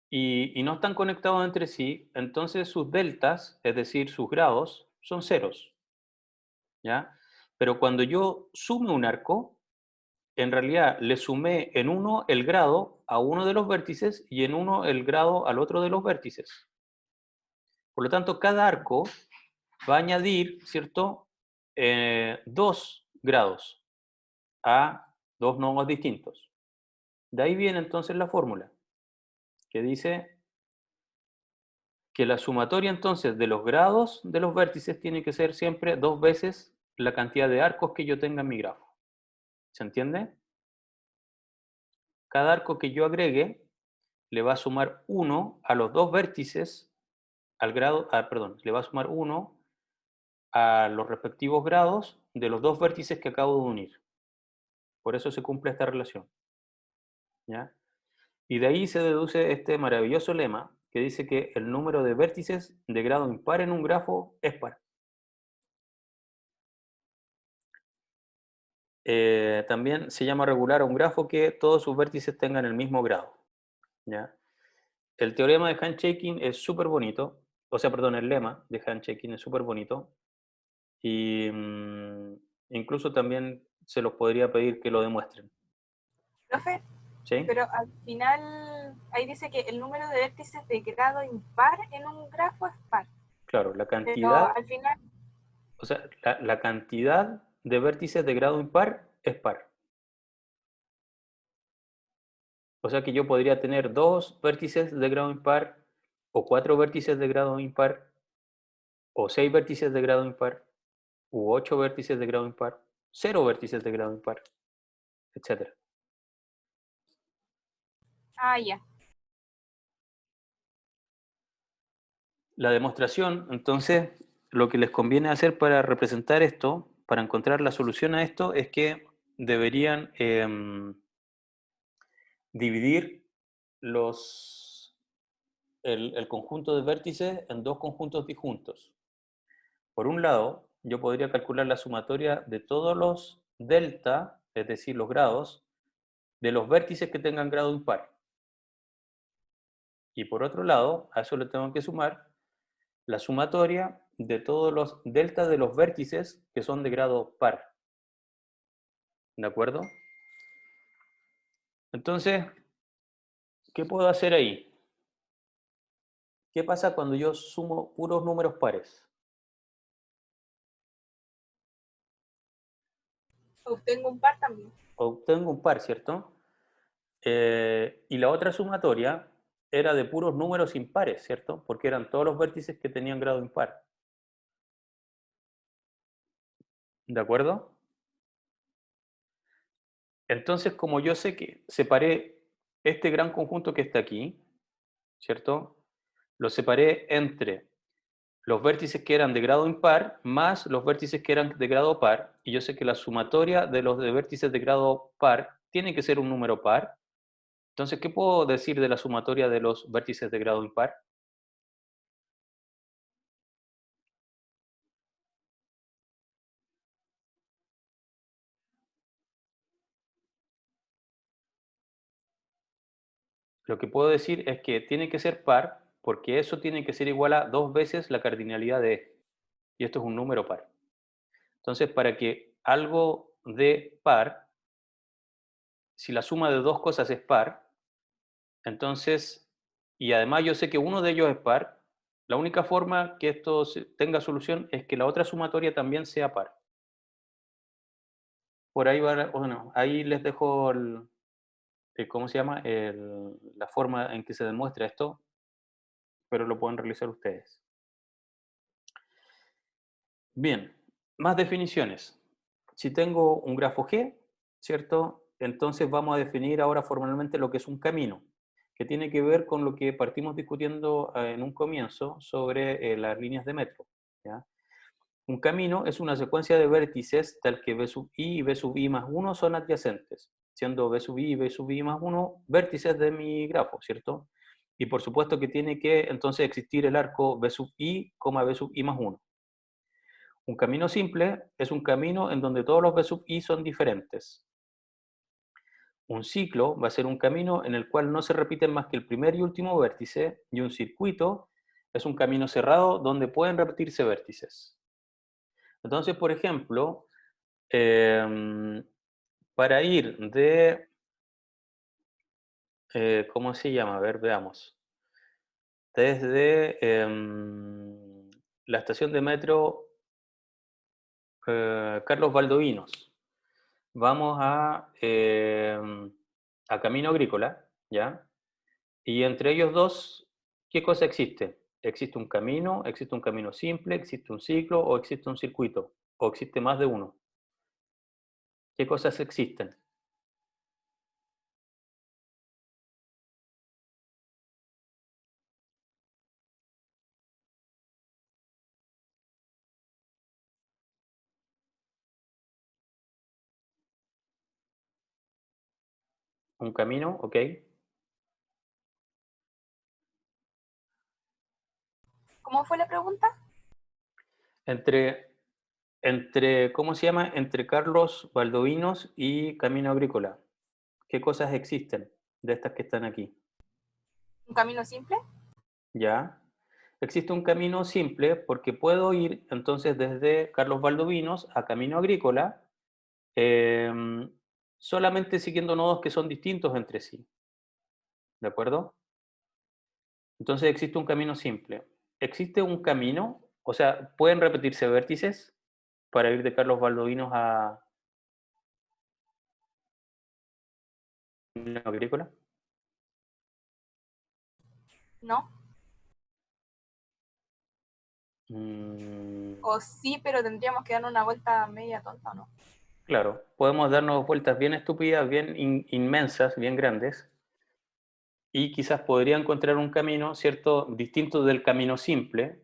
Y no están conectados entre sí, entonces sus deltas, es decir, sus grados, son ceros, ¿ya? Pero cuando yo sume un arco, en realidad le sumé en uno el grado a uno de los vértices y en uno el grado al otro de los vértices. Por lo tanto, cada arco va a añadir, ¿cierto? 2 grados a dos nodos distintos. De ahí viene entonces la fórmula, que dice que la sumatoria entonces de los grados de los vértices tiene que ser siempre 2 veces la cantidad de arcos que yo tenga en mi grafo. ¿Se entiende? Cada arco que yo agregue le va a sumar 1 a los dos vértices al grado, perdón, le va a sumar 1 a los respectivos grados de los dos vértices que acabo de unir. Por eso se cumple esta relación, ¿ya? Y de ahí se deduce este maravilloso lema que dice que el número de vértices de grado impar en un grafo es par. También se llama regular a un grafo que todos sus vértices tengan el mismo grado, ¿ya? El teorema de handshaking es súper bonito, o sea, perdón, el lema de handshaking es súper bonito y incluso también se los podría pedir que lo demuestren, Profe, ¿sí? pero al final ahí dice que el número de vértices de grado impar en un grafo es par. Claro, la Pero cantidad, al final, o sea, la cantidad de vértices de grado impar es par. O sea que yo podría tener 2 vértices de grado impar, o 4 vértices de grado impar, o 6 vértices de grado impar, u 8 vértices de grado impar, 0 vértices de grado impar, etc. ya. La demostración, entonces, lo que les conviene hacer para representar esto, para encontrar la solución a esto, es que deberían dividir el conjunto de vértices en dos conjuntos disjuntos. Por un lado, yo podría calcular la sumatoria de todos los delta, es decir, los grados, de los vértices que tengan grado impar. Y por otro lado, a eso le tengo que sumar la sumatoria de todos los delta de los vértices que son de grado par. ¿De acuerdo? Entonces, ¿qué puedo hacer ahí? ¿Qué pasa cuando yo sumo puros números pares? Obtengo un par también. Obtengo un par, ¿cierto? Y la otra sumatoria era de puros números impares, ¿cierto? Porque eran todos los vértices que tenían grado impar. ¿De acuerdo? Entonces, como yo sé que separé este gran conjunto que está aquí, ¿cierto? Lo separé entre los vértices que eran de grado impar más los vértices que eran de grado par, y yo sé que la sumatoria de los de vértices de grado par tiene que ser un número par. Entonces, ¿qué puedo decir de la sumatoria de los vértices de grado impar? lo que puedo decir es que tiene que ser par, porque eso tiene que ser igual a 2 veces la cardinalidad de E. Y esto es un número par. Entonces, para que algo dé par, si la suma de dos cosas es par, entonces, y además yo sé que uno de ellos es par, la única forma que esto tenga solución es que la otra sumatoria también sea par. Por ahí va, bueno, ahí les dejo ¿cómo se llama? La forma en que se demuestra esto, pero lo pueden realizar ustedes. Bien, más definiciones. Si tengo un grafo G, ¿cierto? Entonces vamos a definir ahora formalmente lo que es un camino, que tiene que ver con lo que partimos discutiendo en un comienzo sobre las líneas de metro, ¿ya? Un camino es una secuencia de vértices tal que B sub i y B sub i más 1 son adyacentes, siendo B sub i y B sub i más 1 vértices de mi grafo, ¿cierto? Y por supuesto que tiene que entonces existir el arco B sub i, B sub i más 1. Un camino simple es un camino en donde todos los B sub i son diferentes. Un ciclo va a ser un camino en el cual no se repiten más que el primer y último vértice, y un circuito es un camino cerrado donde pueden repetirse vértices. Entonces, por ejemplo, para ir de, ¿cómo se llama? A ver, veamos. Desde la estación de metro Carlos Valdovinos, vamos a Camino Agrícola, ¿ya? Y entre ellos dos, ¿qué cosa existe? ¿Existe un camino simple, existe un ciclo o existe un circuito? ¿O existe más de uno? ¿Qué cosas existen? Un camino, ¿ok? ¿Cómo fue la pregunta? ¿Cómo se llama? Entre Carlos Valdovinos y Camino Agrícola. ¿Qué cosas existen de estas que están aquí? ¿Un camino simple? ¿Ya? Existe un camino simple porque puedo ir entonces desde Carlos Valdovinos a Camino Agrícola solamente siguiendo nodos que son distintos entre sí. ¿De acuerdo? Entonces existe un camino simple. Existe un camino, o sea, pueden repetirse vértices para ir de Carlos Valdovinos a Camino Agrícola. ¿No? O sí, pero tendríamos que dar una vuelta media tonta, ¿o no? Claro, podemos darnos vueltas bien estúpidas, bien inmensas, bien grandes, y quizás podría encontrar un camino, ¿cierto?, distinto del camino simple,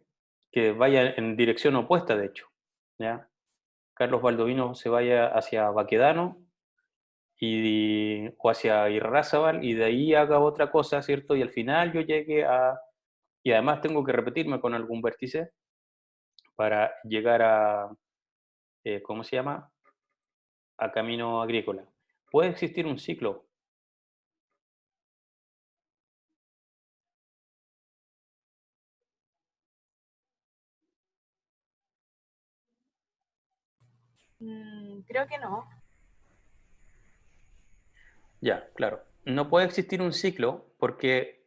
que vaya en dirección opuesta, de hecho, ¿ya? Carlos Baldovino se vaya hacia Baquedano o hacia Irarrázaval, y de ahí haga otra cosa, ¿cierto? Y al final yo llegue y además tengo que repetirme con algún vértice para llegar a, ¿cómo se llama?, a Camino Agrícola. Puede existir un ciclo. Creo que no. Ya, claro. No puede existir un ciclo porque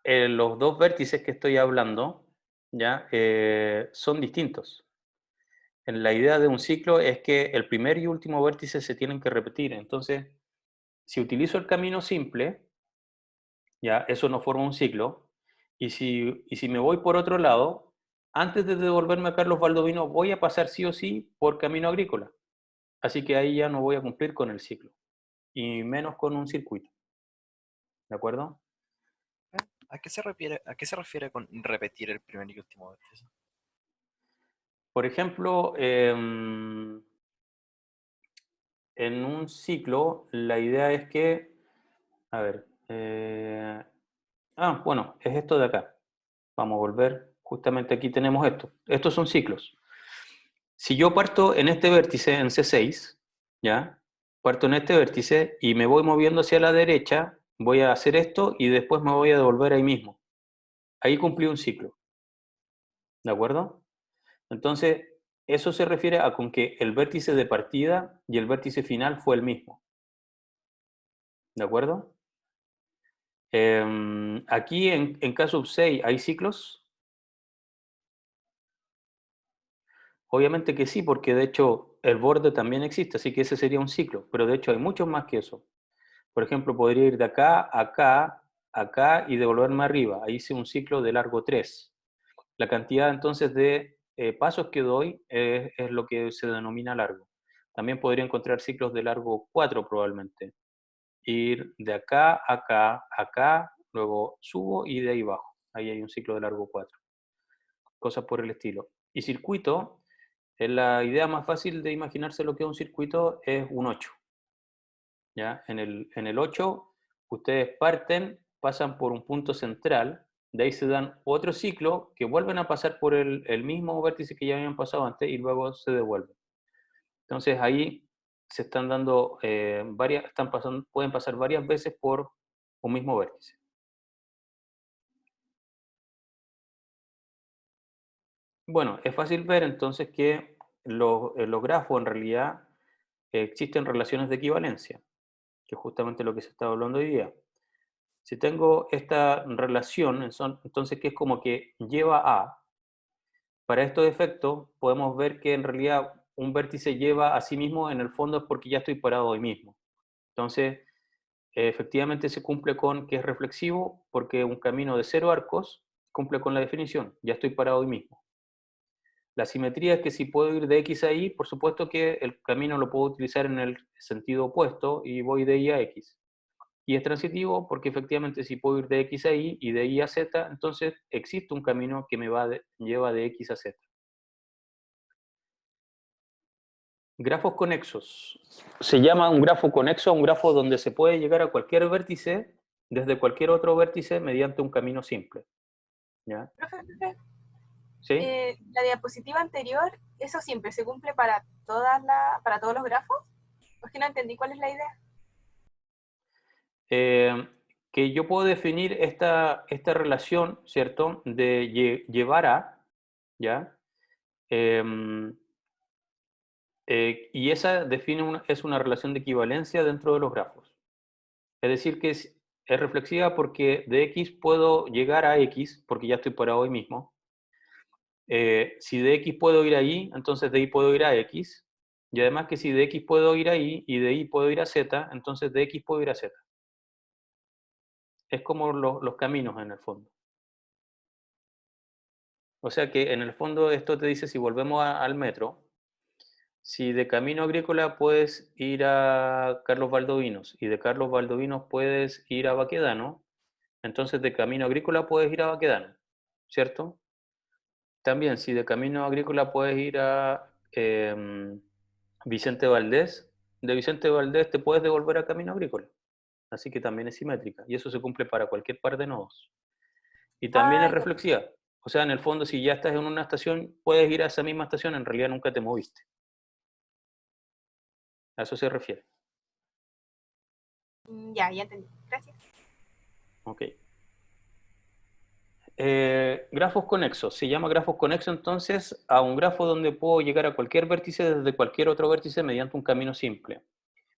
los dos vértices que estoy hablando ya son distintos. En la idea de un ciclo es que el primer y último vértice se tienen que repetir. Entonces, si utilizo el camino simple, ya eso no forma un ciclo. Y si me voy por otro lado, antes de devolverme a Carlos Baldovino, voy a pasar sí o sí por Camino Agrícola. Así que ahí ya no voy a cumplir con el ciclo, y menos con un circuito. ¿De acuerdo? ¿A qué se refiere con repetir el primer y último vértice? Por ejemplo, en un ciclo, la idea es que, a ver, bueno, es esto de acá. Vamos a volver, justamente aquí tenemos esto. Estos son ciclos. Si yo parto en este vértice, en C6, ¿ya? Parto en este vértice y me voy moviendo hacia la derecha, voy a hacer esto y después me voy a devolver ahí mismo. Ahí cumplí un ciclo. ¿De acuerdo? Entonces, eso se refiere a con que el vértice de partida y el vértice final fue el mismo. ¿De acuerdo? Aquí en caso 6 hay ciclos. Obviamente que sí, porque de hecho el borde también existe, así que ese sería un ciclo, pero de hecho hay muchos más que eso. Por ejemplo, podría ir de acá, acá, acá y devolverme arriba. Ahí hice un ciclo de largo 3. La cantidad entonces de pasos que doy es lo que se denomina largo. También podría encontrar ciclos de largo 4 probablemente. Ir de acá, acá, acá, luego subo y de ahí bajo. Ahí hay un ciclo de largo 4. Cosas por el estilo. Y circuito, la idea más fácil de imaginarse lo que es un circuito es un 8. ¿Ya? En el 8, ustedes parten, pasan por un punto central, de ahí se dan otro ciclo que vuelven a pasar por el mismo vértice que ya habían pasado antes y luego se devuelven. Entonces ahí se están dando pueden pasar varias veces por un mismo vértice. Bueno, es fácil ver entonces que los grafos en realidad existen relaciones de equivalencia, que es justamente lo que se está hablando hoy día. Si tengo esta relación, entonces que es como que lleva a, para estos efectos podemos ver que en realidad un vértice lleva a sí mismo en el fondo es porque ya estoy parado hoy mismo. Entonces, efectivamente se cumple con que es reflexivo porque un camino de 0 arcos cumple con la definición, ya estoy parado hoy mismo. La simetría es que si puedo ir de X a Y, por supuesto que el camino lo puedo utilizar en el sentido opuesto y voy de Y a X. Y es transitivo porque efectivamente si puedo ir de X a Y y de Y a Z, entonces existe un camino que me lleva de X a Z. Grafos conexos. Se llama un grafo conexo a un grafo donde se puede llegar a cualquier vértice desde cualquier otro vértice mediante un camino simple. ¿Ya? Profe, ¿Sí? la diapositiva anterior, ¿eso siempre se cumple para todos los grafos? Es que no entendí cuál es la idea. Que yo puedo definir esta relación, ¿cierto? De llevar a, ¿ya? Y esa es una relación de equivalencia dentro de los grafos. Es decir, que es reflexiva porque de X puedo llegar a X, porque ya estoy parado hoy mismo. Si de X puedo ir a Y, entonces de Y puedo ir a X. Y además que si de X puedo ir a Y y de Y puedo ir a Z, entonces de X puedo ir a Z. Es como los caminos en el fondo. O sea que en el fondo esto te dice, si volvemos al metro, si de Camino Agrícola puedes ir a Carlos Valdovinos y de Carlos Valdovinos puedes ir a Baquedano, entonces de Camino Agrícola puedes ir a Baquedano, ¿cierto? También si de Camino Agrícola puedes ir a Vicente Valdés, de Vicente Valdés te puedes devolver a Camino Agrícola. Así que también es simétrica y eso se cumple para cualquier par de nodos. Y también es Ya. reflexiva. O sea, en el fondo, si ya estás en una estación, puedes ir a esa misma estación, en realidad nunca te moviste. A eso se refiere. Ya entendí. Gracias. Ok. Grafos conexos. Se llama grafos conexos entonces a un grafo donde puedo llegar a cualquier vértice desde cualquier otro vértice mediante un camino simple.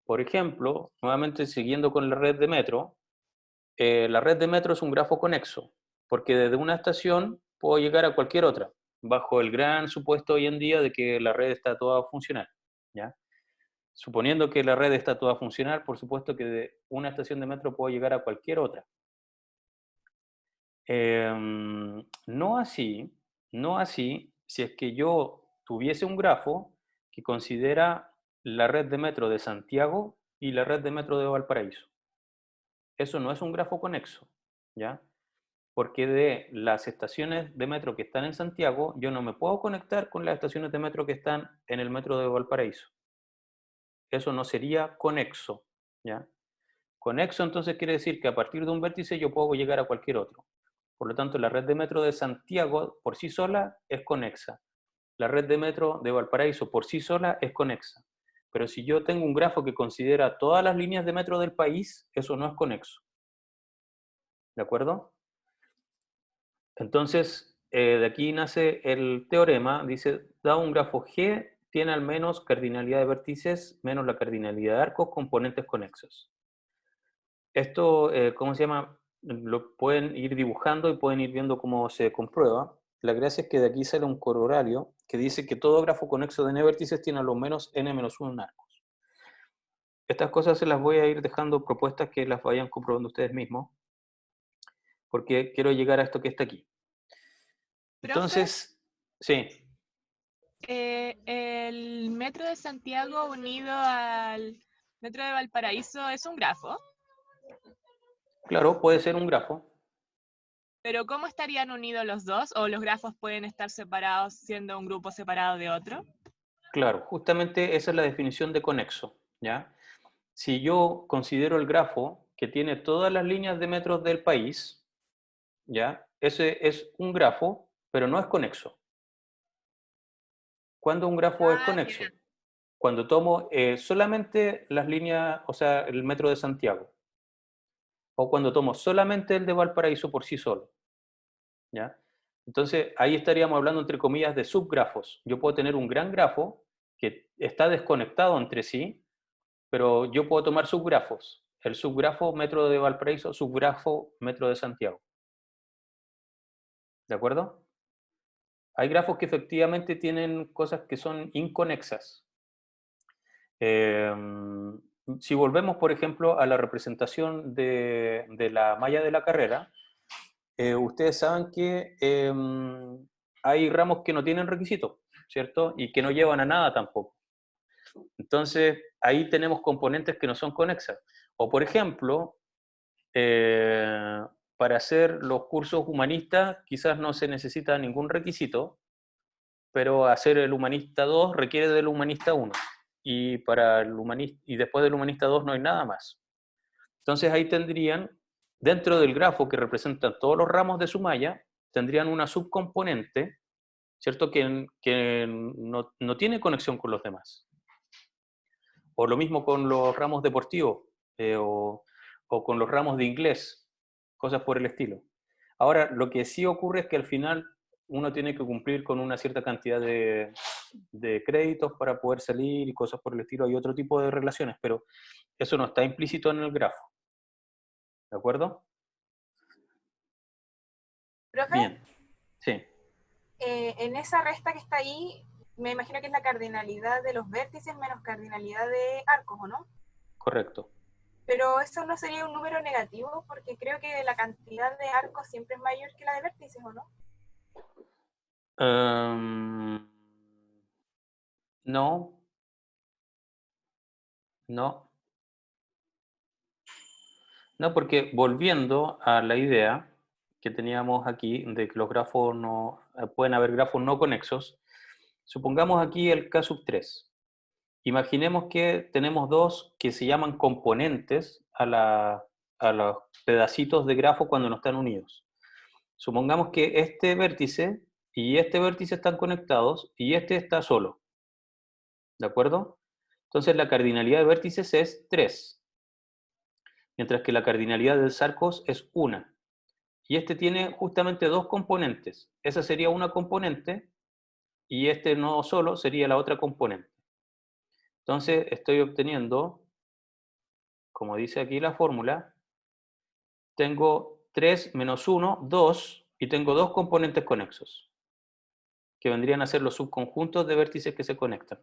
Por ejemplo, nuevamente siguiendo con la red de metro, la red de metro es un grafo conexo, porque desde una estación puedo llegar a cualquier otra, bajo el gran supuesto hoy en día de que la red está toda funcional, ¿ya? Suponiendo que la red está toda funcional, por supuesto que de una estación de metro puedo llegar a cualquier otra. No así si es que yo tuviese un grafo que considera la red de metro de Santiago y la red de metro de Valparaíso. Eso no es un grafo conexo, ¿ya? Porque de las estaciones de metro que están en Santiago, yo no me puedo conectar con las estaciones de metro que están en el metro de Valparaíso. Eso no sería conexo, ¿ya? Conexo entonces quiere decir que a partir de un vértice yo puedo llegar a cualquier otro. Por lo tanto, la red de metro de Santiago por sí sola es conexa. La red de metro de Valparaíso por sí sola es conexa. Pero si yo tengo un grafo que considera todas las líneas de metro del país, eso no es conexo. ¿De acuerdo? Entonces, de aquí nace el teorema, dice, dado un grafo G, tiene al menos cardinalidad de vértices menos la cardinalidad de arcos componentes conexos. Esto, ¿cómo se llama? Lo pueden ir dibujando y pueden ir viendo cómo se comprueba. La gracia es que de aquí sale un corolario que dice que todo grafo conexo de n vértices tiene a lo menos n-1 en arcos. Estas cosas se las voy a ir dejando propuestas que las vayan comprobando ustedes mismos, porque quiero llegar a esto que está aquí. Entonces, sí, ¿El metro de Santiago unido al metro de Valparaíso es un grafo? claro, puede ser un grafo. ¿Pero cómo estarían unidos los dos? ¿O los grafos pueden estar separados siendo un grupo separado de otro? Claro, justamente esa es la definición de conexo, ¿ya? Si yo considero el grafo que tiene todas las líneas de metros del país, ¿ya? Ese es un grafo, pero no es conexo. ¿Cuándo un grafo es conexo? Cuando tomo solamente las líneas, o sea, el metro de Santiago. O cuando tomo solamente el de Valparaíso por sí solo, ¿ya? Entonces, ahí estaríamos hablando, entre comillas, de subgrafos. Yo puedo tener un gran grafo que está desconectado entre sí, pero yo puedo tomar subgrafos. El subgrafo metro de Valparaíso, subgrafo metro de Santiago. ¿De acuerdo? Hay grafos que efectivamente tienen cosas que son inconexas. Si volvemos, por ejemplo, a la representación de la malla de la carrera, ustedes saben que hay ramos que no tienen requisitos, ¿cierto? Y que no llevan a nada tampoco. Entonces, ahí tenemos componentes que no son conexas. O, por ejemplo, para hacer los cursos humanistas quizás no se necesita ningún requisito, pero hacer el humanista 2 requiere del humanista 1. Y, y después del humanista 2 no hay nada más. Entonces ahí tendrían, dentro del grafo que representan todos los ramos de su malla, tendrían una subcomponente, ¿cierto? Que no tiene conexión con los demás. O lo mismo con los ramos deportivos, o con los ramos de inglés, cosas por el estilo. Ahora, lo que sí ocurre es que al final uno tiene que cumplir con una cierta cantidad de créditos para poder salir y cosas por el estilo. Hay otro tipo de relaciones, pero eso no está implícito en el grafo. ¿De acuerdo? ¿Profe? Bien. Sí, En esa resta que está ahí, me imagino que es la cardinalidad de los vértices menos cardinalidad de arcos, ¿o no? correcto. Pero eso no sería un número negativo, porque creo que la cantidad de arcos siempre es mayor que la de vértices, ¿o no? No, no. No, porque volviendo a la idea que teníamos aquí de que los grafos no, pueden haber grafos no conexos, supongamos aquí el K sub 3. Imaginemos que tenemos dos que se llaman componentes a los pedacitos de grafo cuando no están unidos. Supongamos que este vértice y este vértice están conectados y este está solo. ¿De acuerdo? Entonces la cardinalidad de vértices es 3, mientras que la cardinalidad de los arcos es 1. Y este tiene justamente dos componentes. Esa sería una componente y este no solo sería la otra componente. Entonces estoy obteniendo, como dice aquí la fórmula, tengo 3 menos 1, 2, y tengo dos componentes conexos, que vendrían a ser los subconjuntos de vértices que se conectan.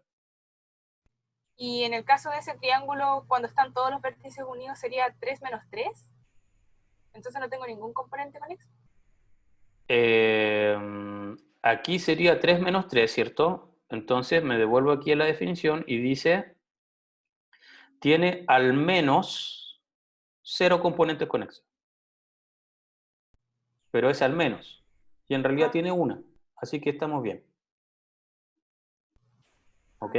Y en el caso de ese triángulo, cuando están todos los vértices unidos, sería 3 menos 3. Entonces no tengo ningún componente conexo. Aquí sería 3 menos 3, ¿cierto? Entonces me devuelvo aquí a la definición y dice, tiene al menos 0 componentes conexos. Pero es al menos. Y en realidad tiene una. Así que estamos bien. ¿Ok?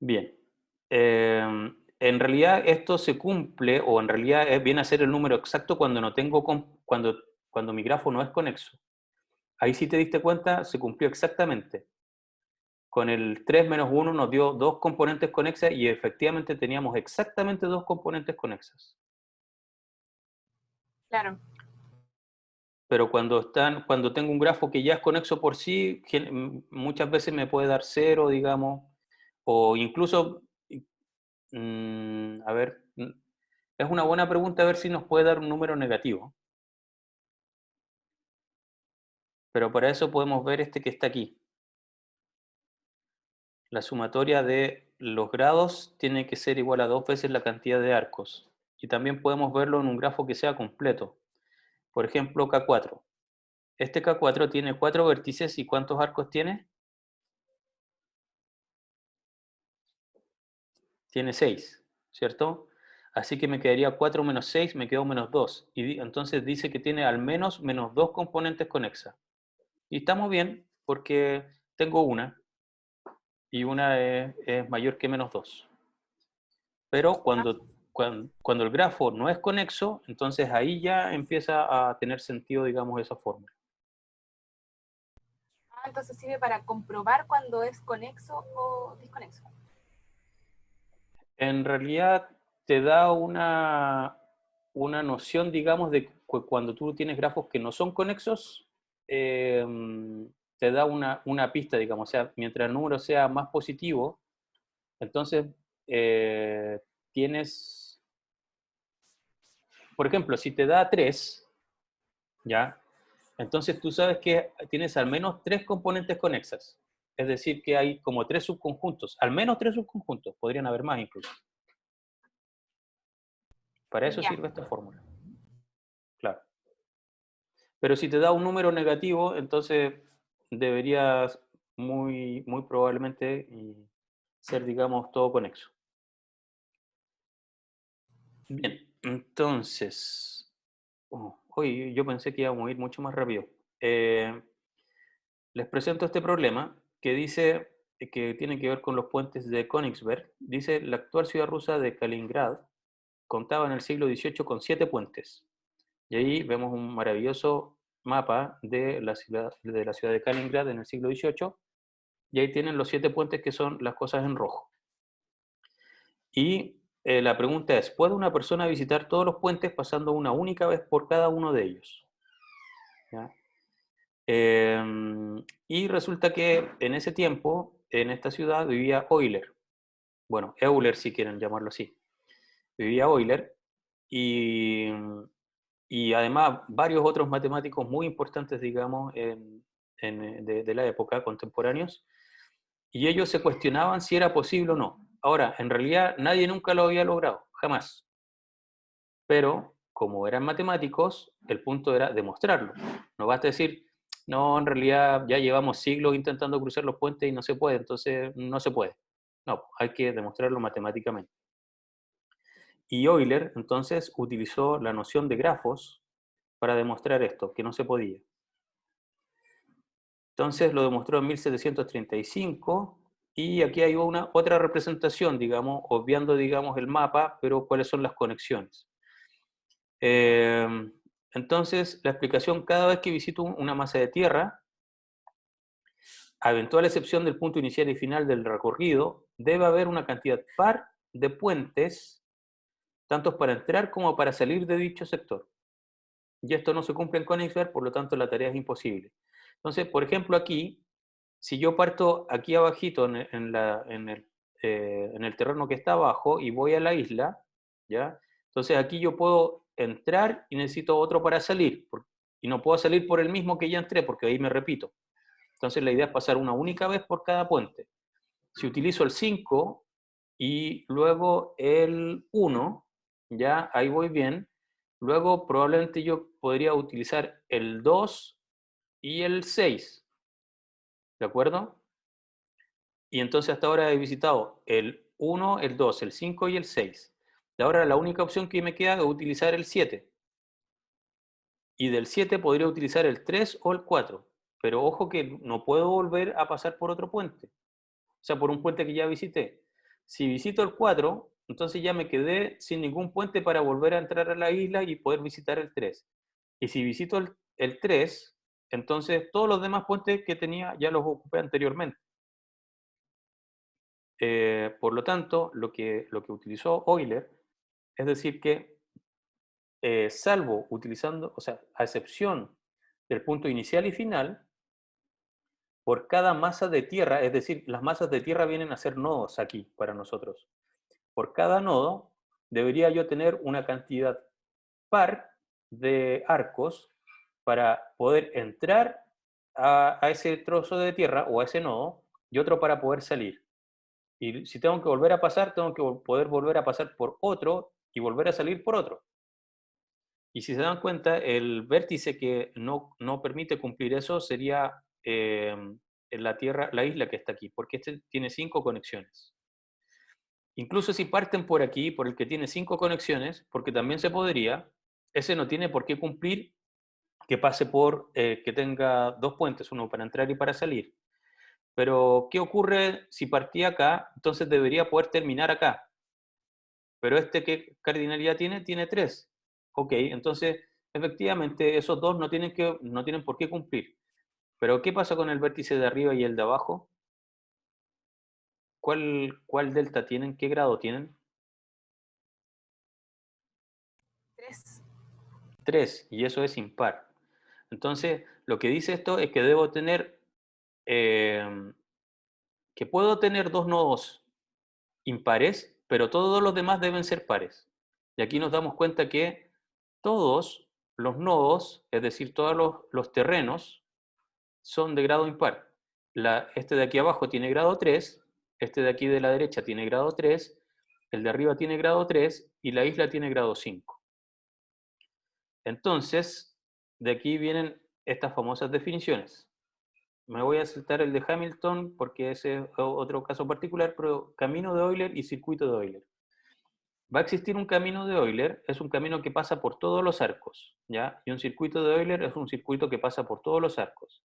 Bien. En realidad esto se cumple, o en realidad viene a ser el número exacto cuando no tengo cuando mi grafo no es conexo. Ahí si te diste cuenta, se cumplió exactamente. Con el 3 menos 1 nos dio dos componentes conexas y efectivamente teníamos exactamente dos componentes conexas. Claro. Pero cuando tengo un grafo que ya es conexo por sí, muchas veces me puede dar 0, digamos, o incluso, a ver, es una buena pregunta a ver si nos puede dar un número negativo. Pero para eso podemos ver este que está aquí. La sumatoria de los grados tiene que ser igual a 2 veces la cantidad de arcos. Y también podemos verlo en un grafo que sea completo. Por ejemplo, K4. Este K4 tiene 4 vértices y ¿cuántos arcos tiene? Tiene 6, ¿cierto? Así que me quedaría 4 menos 6, me quedó menos 2. Y entonces dice que tiene al menos menos 2 componentes conexas. Y estamos bien porque tengo una y una es mayor que menos 2. Pero cuando el grafo no es conexo, entonces ahí ya empieza a tener sentido, digamos, esa fórmula. Entonces sirve para comprobar cuando es conexo o desconexo. En realidad te da una noción, digamos, de que cuando tú tienes grafos que no son conexos, te da una pista, digamos. O sea, mientras el número sea más positivo, entonces tienes, por ejemplo, si te da 3, ¿ya? Entonces tú sabes que tienes al menos 3 componentes conexas. Es decir, que hay como 3 subconjuntos, al menos 3 subconjuntos, podrían haber más incluso. Para eso Ya. sirve esta fórmula. Claro. Pero si te da un número negativo, entonces deberías muy probablemente ser, digamos, todo conexo. Bien, entonces, hoy yo pensé que íbamos a ir mucho más rápido. Les presento este problema que dice que tiene que ver con los puentes de Königsberg. Dice, la actual ciudad rusa de Kaliningrad contaba en el siglo XVIII con 7 puentes. Y ahí vemos un maravilloso mapa de la ciudad de Kaliningrad en el siglo XVIII. Y ahí tienen los 7 puentes que son las cosas en rojo. Y la pregunta es, ¿puede una persona visitar todos los puentes pasando una única vez por cada uno de ellos? ¿Ya? Y resulta que en ese tiempo, en esta ciudad, vivía Euler. Bueno, Euler si quieren llamarlo así. Vivía Euler y además varios otros matemáticos muy importantes, digamos, de la época, contemporáneos, y ellos se cuestionaban si era posible o no. Ahora, en realidad nadie nunca lo había logrado, jamás. Pero, como eran matemáticos, el punto era demostrarlo. No basta decir, no, en realidad ya llevamos siglos intentando cruzar los puentes y no se puede, entonces no se puede. No, hay que demostrarlo matemáticamente. Y Euler, entonces, utilizó la noción de grafos para demostrar esto, que no se podía. Entonces lo demostró en 1735 y aquí hay otra representación, digamos, obviando, digamos, el mapa, pero cuáles son las conexiones. Entonces, la explicación, cada vez que visito una masa de tierra, a eventual excepción del punto inicial y final del recorrido, debe haber una cantidad par de puentes, tanto para entrar como para salir de dicho sector. Y esto no se cumple en Königsberg, por lo tanto la tarea es imposible. Entonces, por ejemplo, aquí, si yo parto aquí abajito en el terreno que está abajo y voy a la isla, ¿ya? Entonces aquí yo puedo entrar y necesito otro para salir, y no puedo salir por el mismo que ya entré, porque ahí me repito. Entonces la idea es pasar una única vez por cada puente. Si utilizo el 5 y luego el 1, ya ahí voy bien. Luego probablemente yo podría utilizar el 2 y el 6, ¿de acuerdo? Y entonces hasta ahora he visitado el 1, el 2, el 5 y el 6. Y ahora la única opción que me queda es utilizar el 7. Y del 7 podría utilizar el 3 o el 4. Pero ojo que no puedo volver a pasar por otro puente. O sea, por un puente que ya visité. Si visito el 4, entonces ya me quedé sin ningún puente para volver a entrar a la isla y poder visitar el 3. Y si visito el 3, entonces todos los demás puentes que tenía ya los ocupé anteriormente. Por lo tanto, lo que utilizó Euler es decir que salvo utilizando, o sea, a excepción del punto inicial y final, por cada masa de tierra, es decir, las masas de tierra vienen a ser nodos aquí para nosotros. Por cada nodo debería yo tener una cantidad par de arcos para poder entrar a ese trozo de tierra o a ese nodo y otro para poder salir. Y si tengo que volver a pasar, tengo que poder volver a pasar por otro y volver a salir por otro. Y si se dan cuenta, el vértice que no permite cumplir eso sería en la Tierra, la isla que está aquí, porque este tiene 5 conexiones. Incluso si parten por aquí, por el que tiene 5 conexiones, porque también se podría, ese no tiene por qué cumplir que pase por, que tenga 2 puentes, uno para entrar y para salir. Pero, ¿qué ocurre si partía acá? Entonces debería poder terminar acá. Pero este, ¿qué cardinalidad tiene? Tiene 3. Ok, entonces, efectivamente, esos dos no tienen por qué cumplir. Pero, ¿qué pasa con el vértice de arriba y el de abajo? ¿Cuál delta tienen? ¿Qué grado tienen? 3. 3, y eso es impar. Entonces, lo que dice esto es que debo tener, que puedo tener 2 nodos impares, pero todos los demás deben ser pares. Y aquí nos damos cuenta que todos los nodos, es decir, todos los terrenos, son de grado impar. Este de aquí abajo tiene grado 3, este de aquí de la derecha tiene grado 3, el de arriba tiene grado 3 y la isla tiene grado 5. Entonces, de aquí vienen estas famosas definiciones. Me voy a saltar el de Hamilton porque ese es otro caso particular, pero camino de Euler y circuito de Euler. Va a existir un camino de Euler, es un camino que pasa por todos los arcos, ¿ya? Y un circuito de Euler es un circuito que pasa por todos los arcos.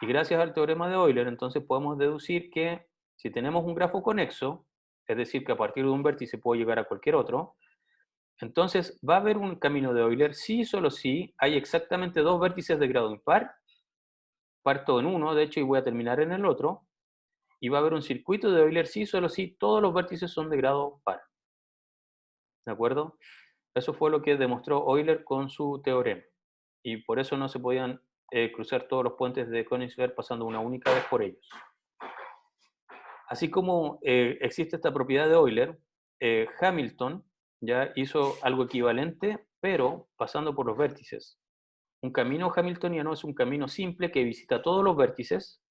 Y gracias al teorema de Euler, entonces podemos deducir que si tenemos un grafo conexo, es decir, que a partir de un vértice puedo llegar a cualquier otro, entonces va a haber un camino de Euler si y solo si hay exactamente 2 vértices de grado impar, parto en uno, de hecho, y voy a terminar en el otro, y va a haber un circuito de Euler si y solo si todos los vértices son de grado par. ¿De acuerdo? Eso fue lo que demostró Euler con su teorema. Y por eso no se podían cruzar todos los puentes de Königsberg pasando una única vez por ellos. Así como existe esta propiedad de Euler, Hamilton ya hizo algo equivalente, pero pasando por los vértices. Un camino hamiltoniano es un camino simple que visita todos los vértices,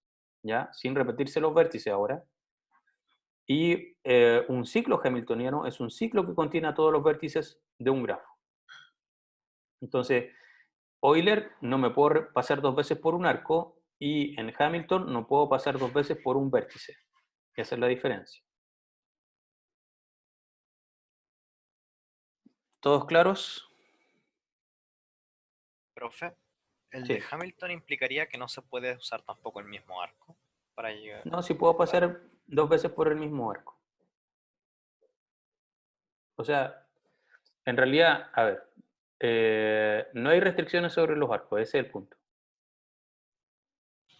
ya, sin repetirse los vértices ahora. Y un ciclo hamiltoniano es un ciclo que contiene a todos los vértices de un grafo. Entonces, Euler no me puedo pasar 2 veces por un arco y en Hamilton no puedo pasar 2 veces por un vértice. Esa es la diferencia. ¿Todos claros? Profe, el Sí. de Hamilton implicaría que no se puede usar tampoco el mismo arco para llegar. No, si puedo pasar 2 veces por el mismo arco. O sea, en realidad, a ver, no hay restricciones sobre los arcos, ese es el punto.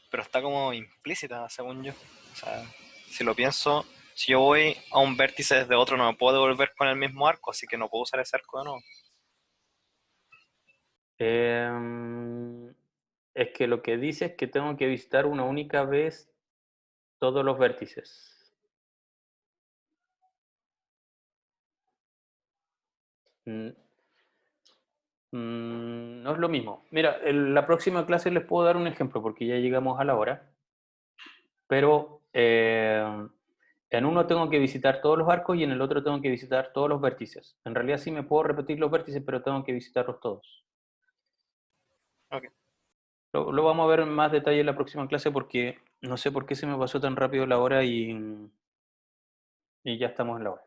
Pero está como implícita, según yo. O sea, si lo pienso, si yo voy a un vértice desde otro, no me puedo devolver con el mismo arco, así que no puedo usar ese arco de nuevo. Es que lo que dice es que tengo que visitar una única vez todos los vértices. No es lo mismo. Mira, en la próxima clase les puedo dar un ejemplo porque ya llegamos a la hora. Pero en uno tengo que visitar todos los arcos y en el otro tengo que visitar todos los vértices. En realidad sí me puedo repetir los vértices, pero tengo que visitarlos todos. Ok. Lo vamos a ver en más detalle en la próxima clase porque no sé por qué se me pasó tan rápido la hora y ya estamos en la hora.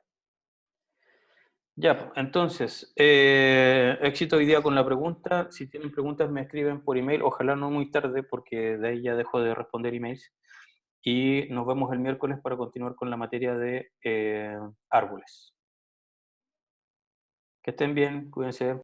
Ya, entonces, éxito hoy día con la pregunta. Si tienen preguntas me escriben por email, ojalá no muy tarde porque de ahí ya dejo de responder emails. Y nos vemos el miércoles para continuar con la materia de árboles. Que estén bien, cuídense.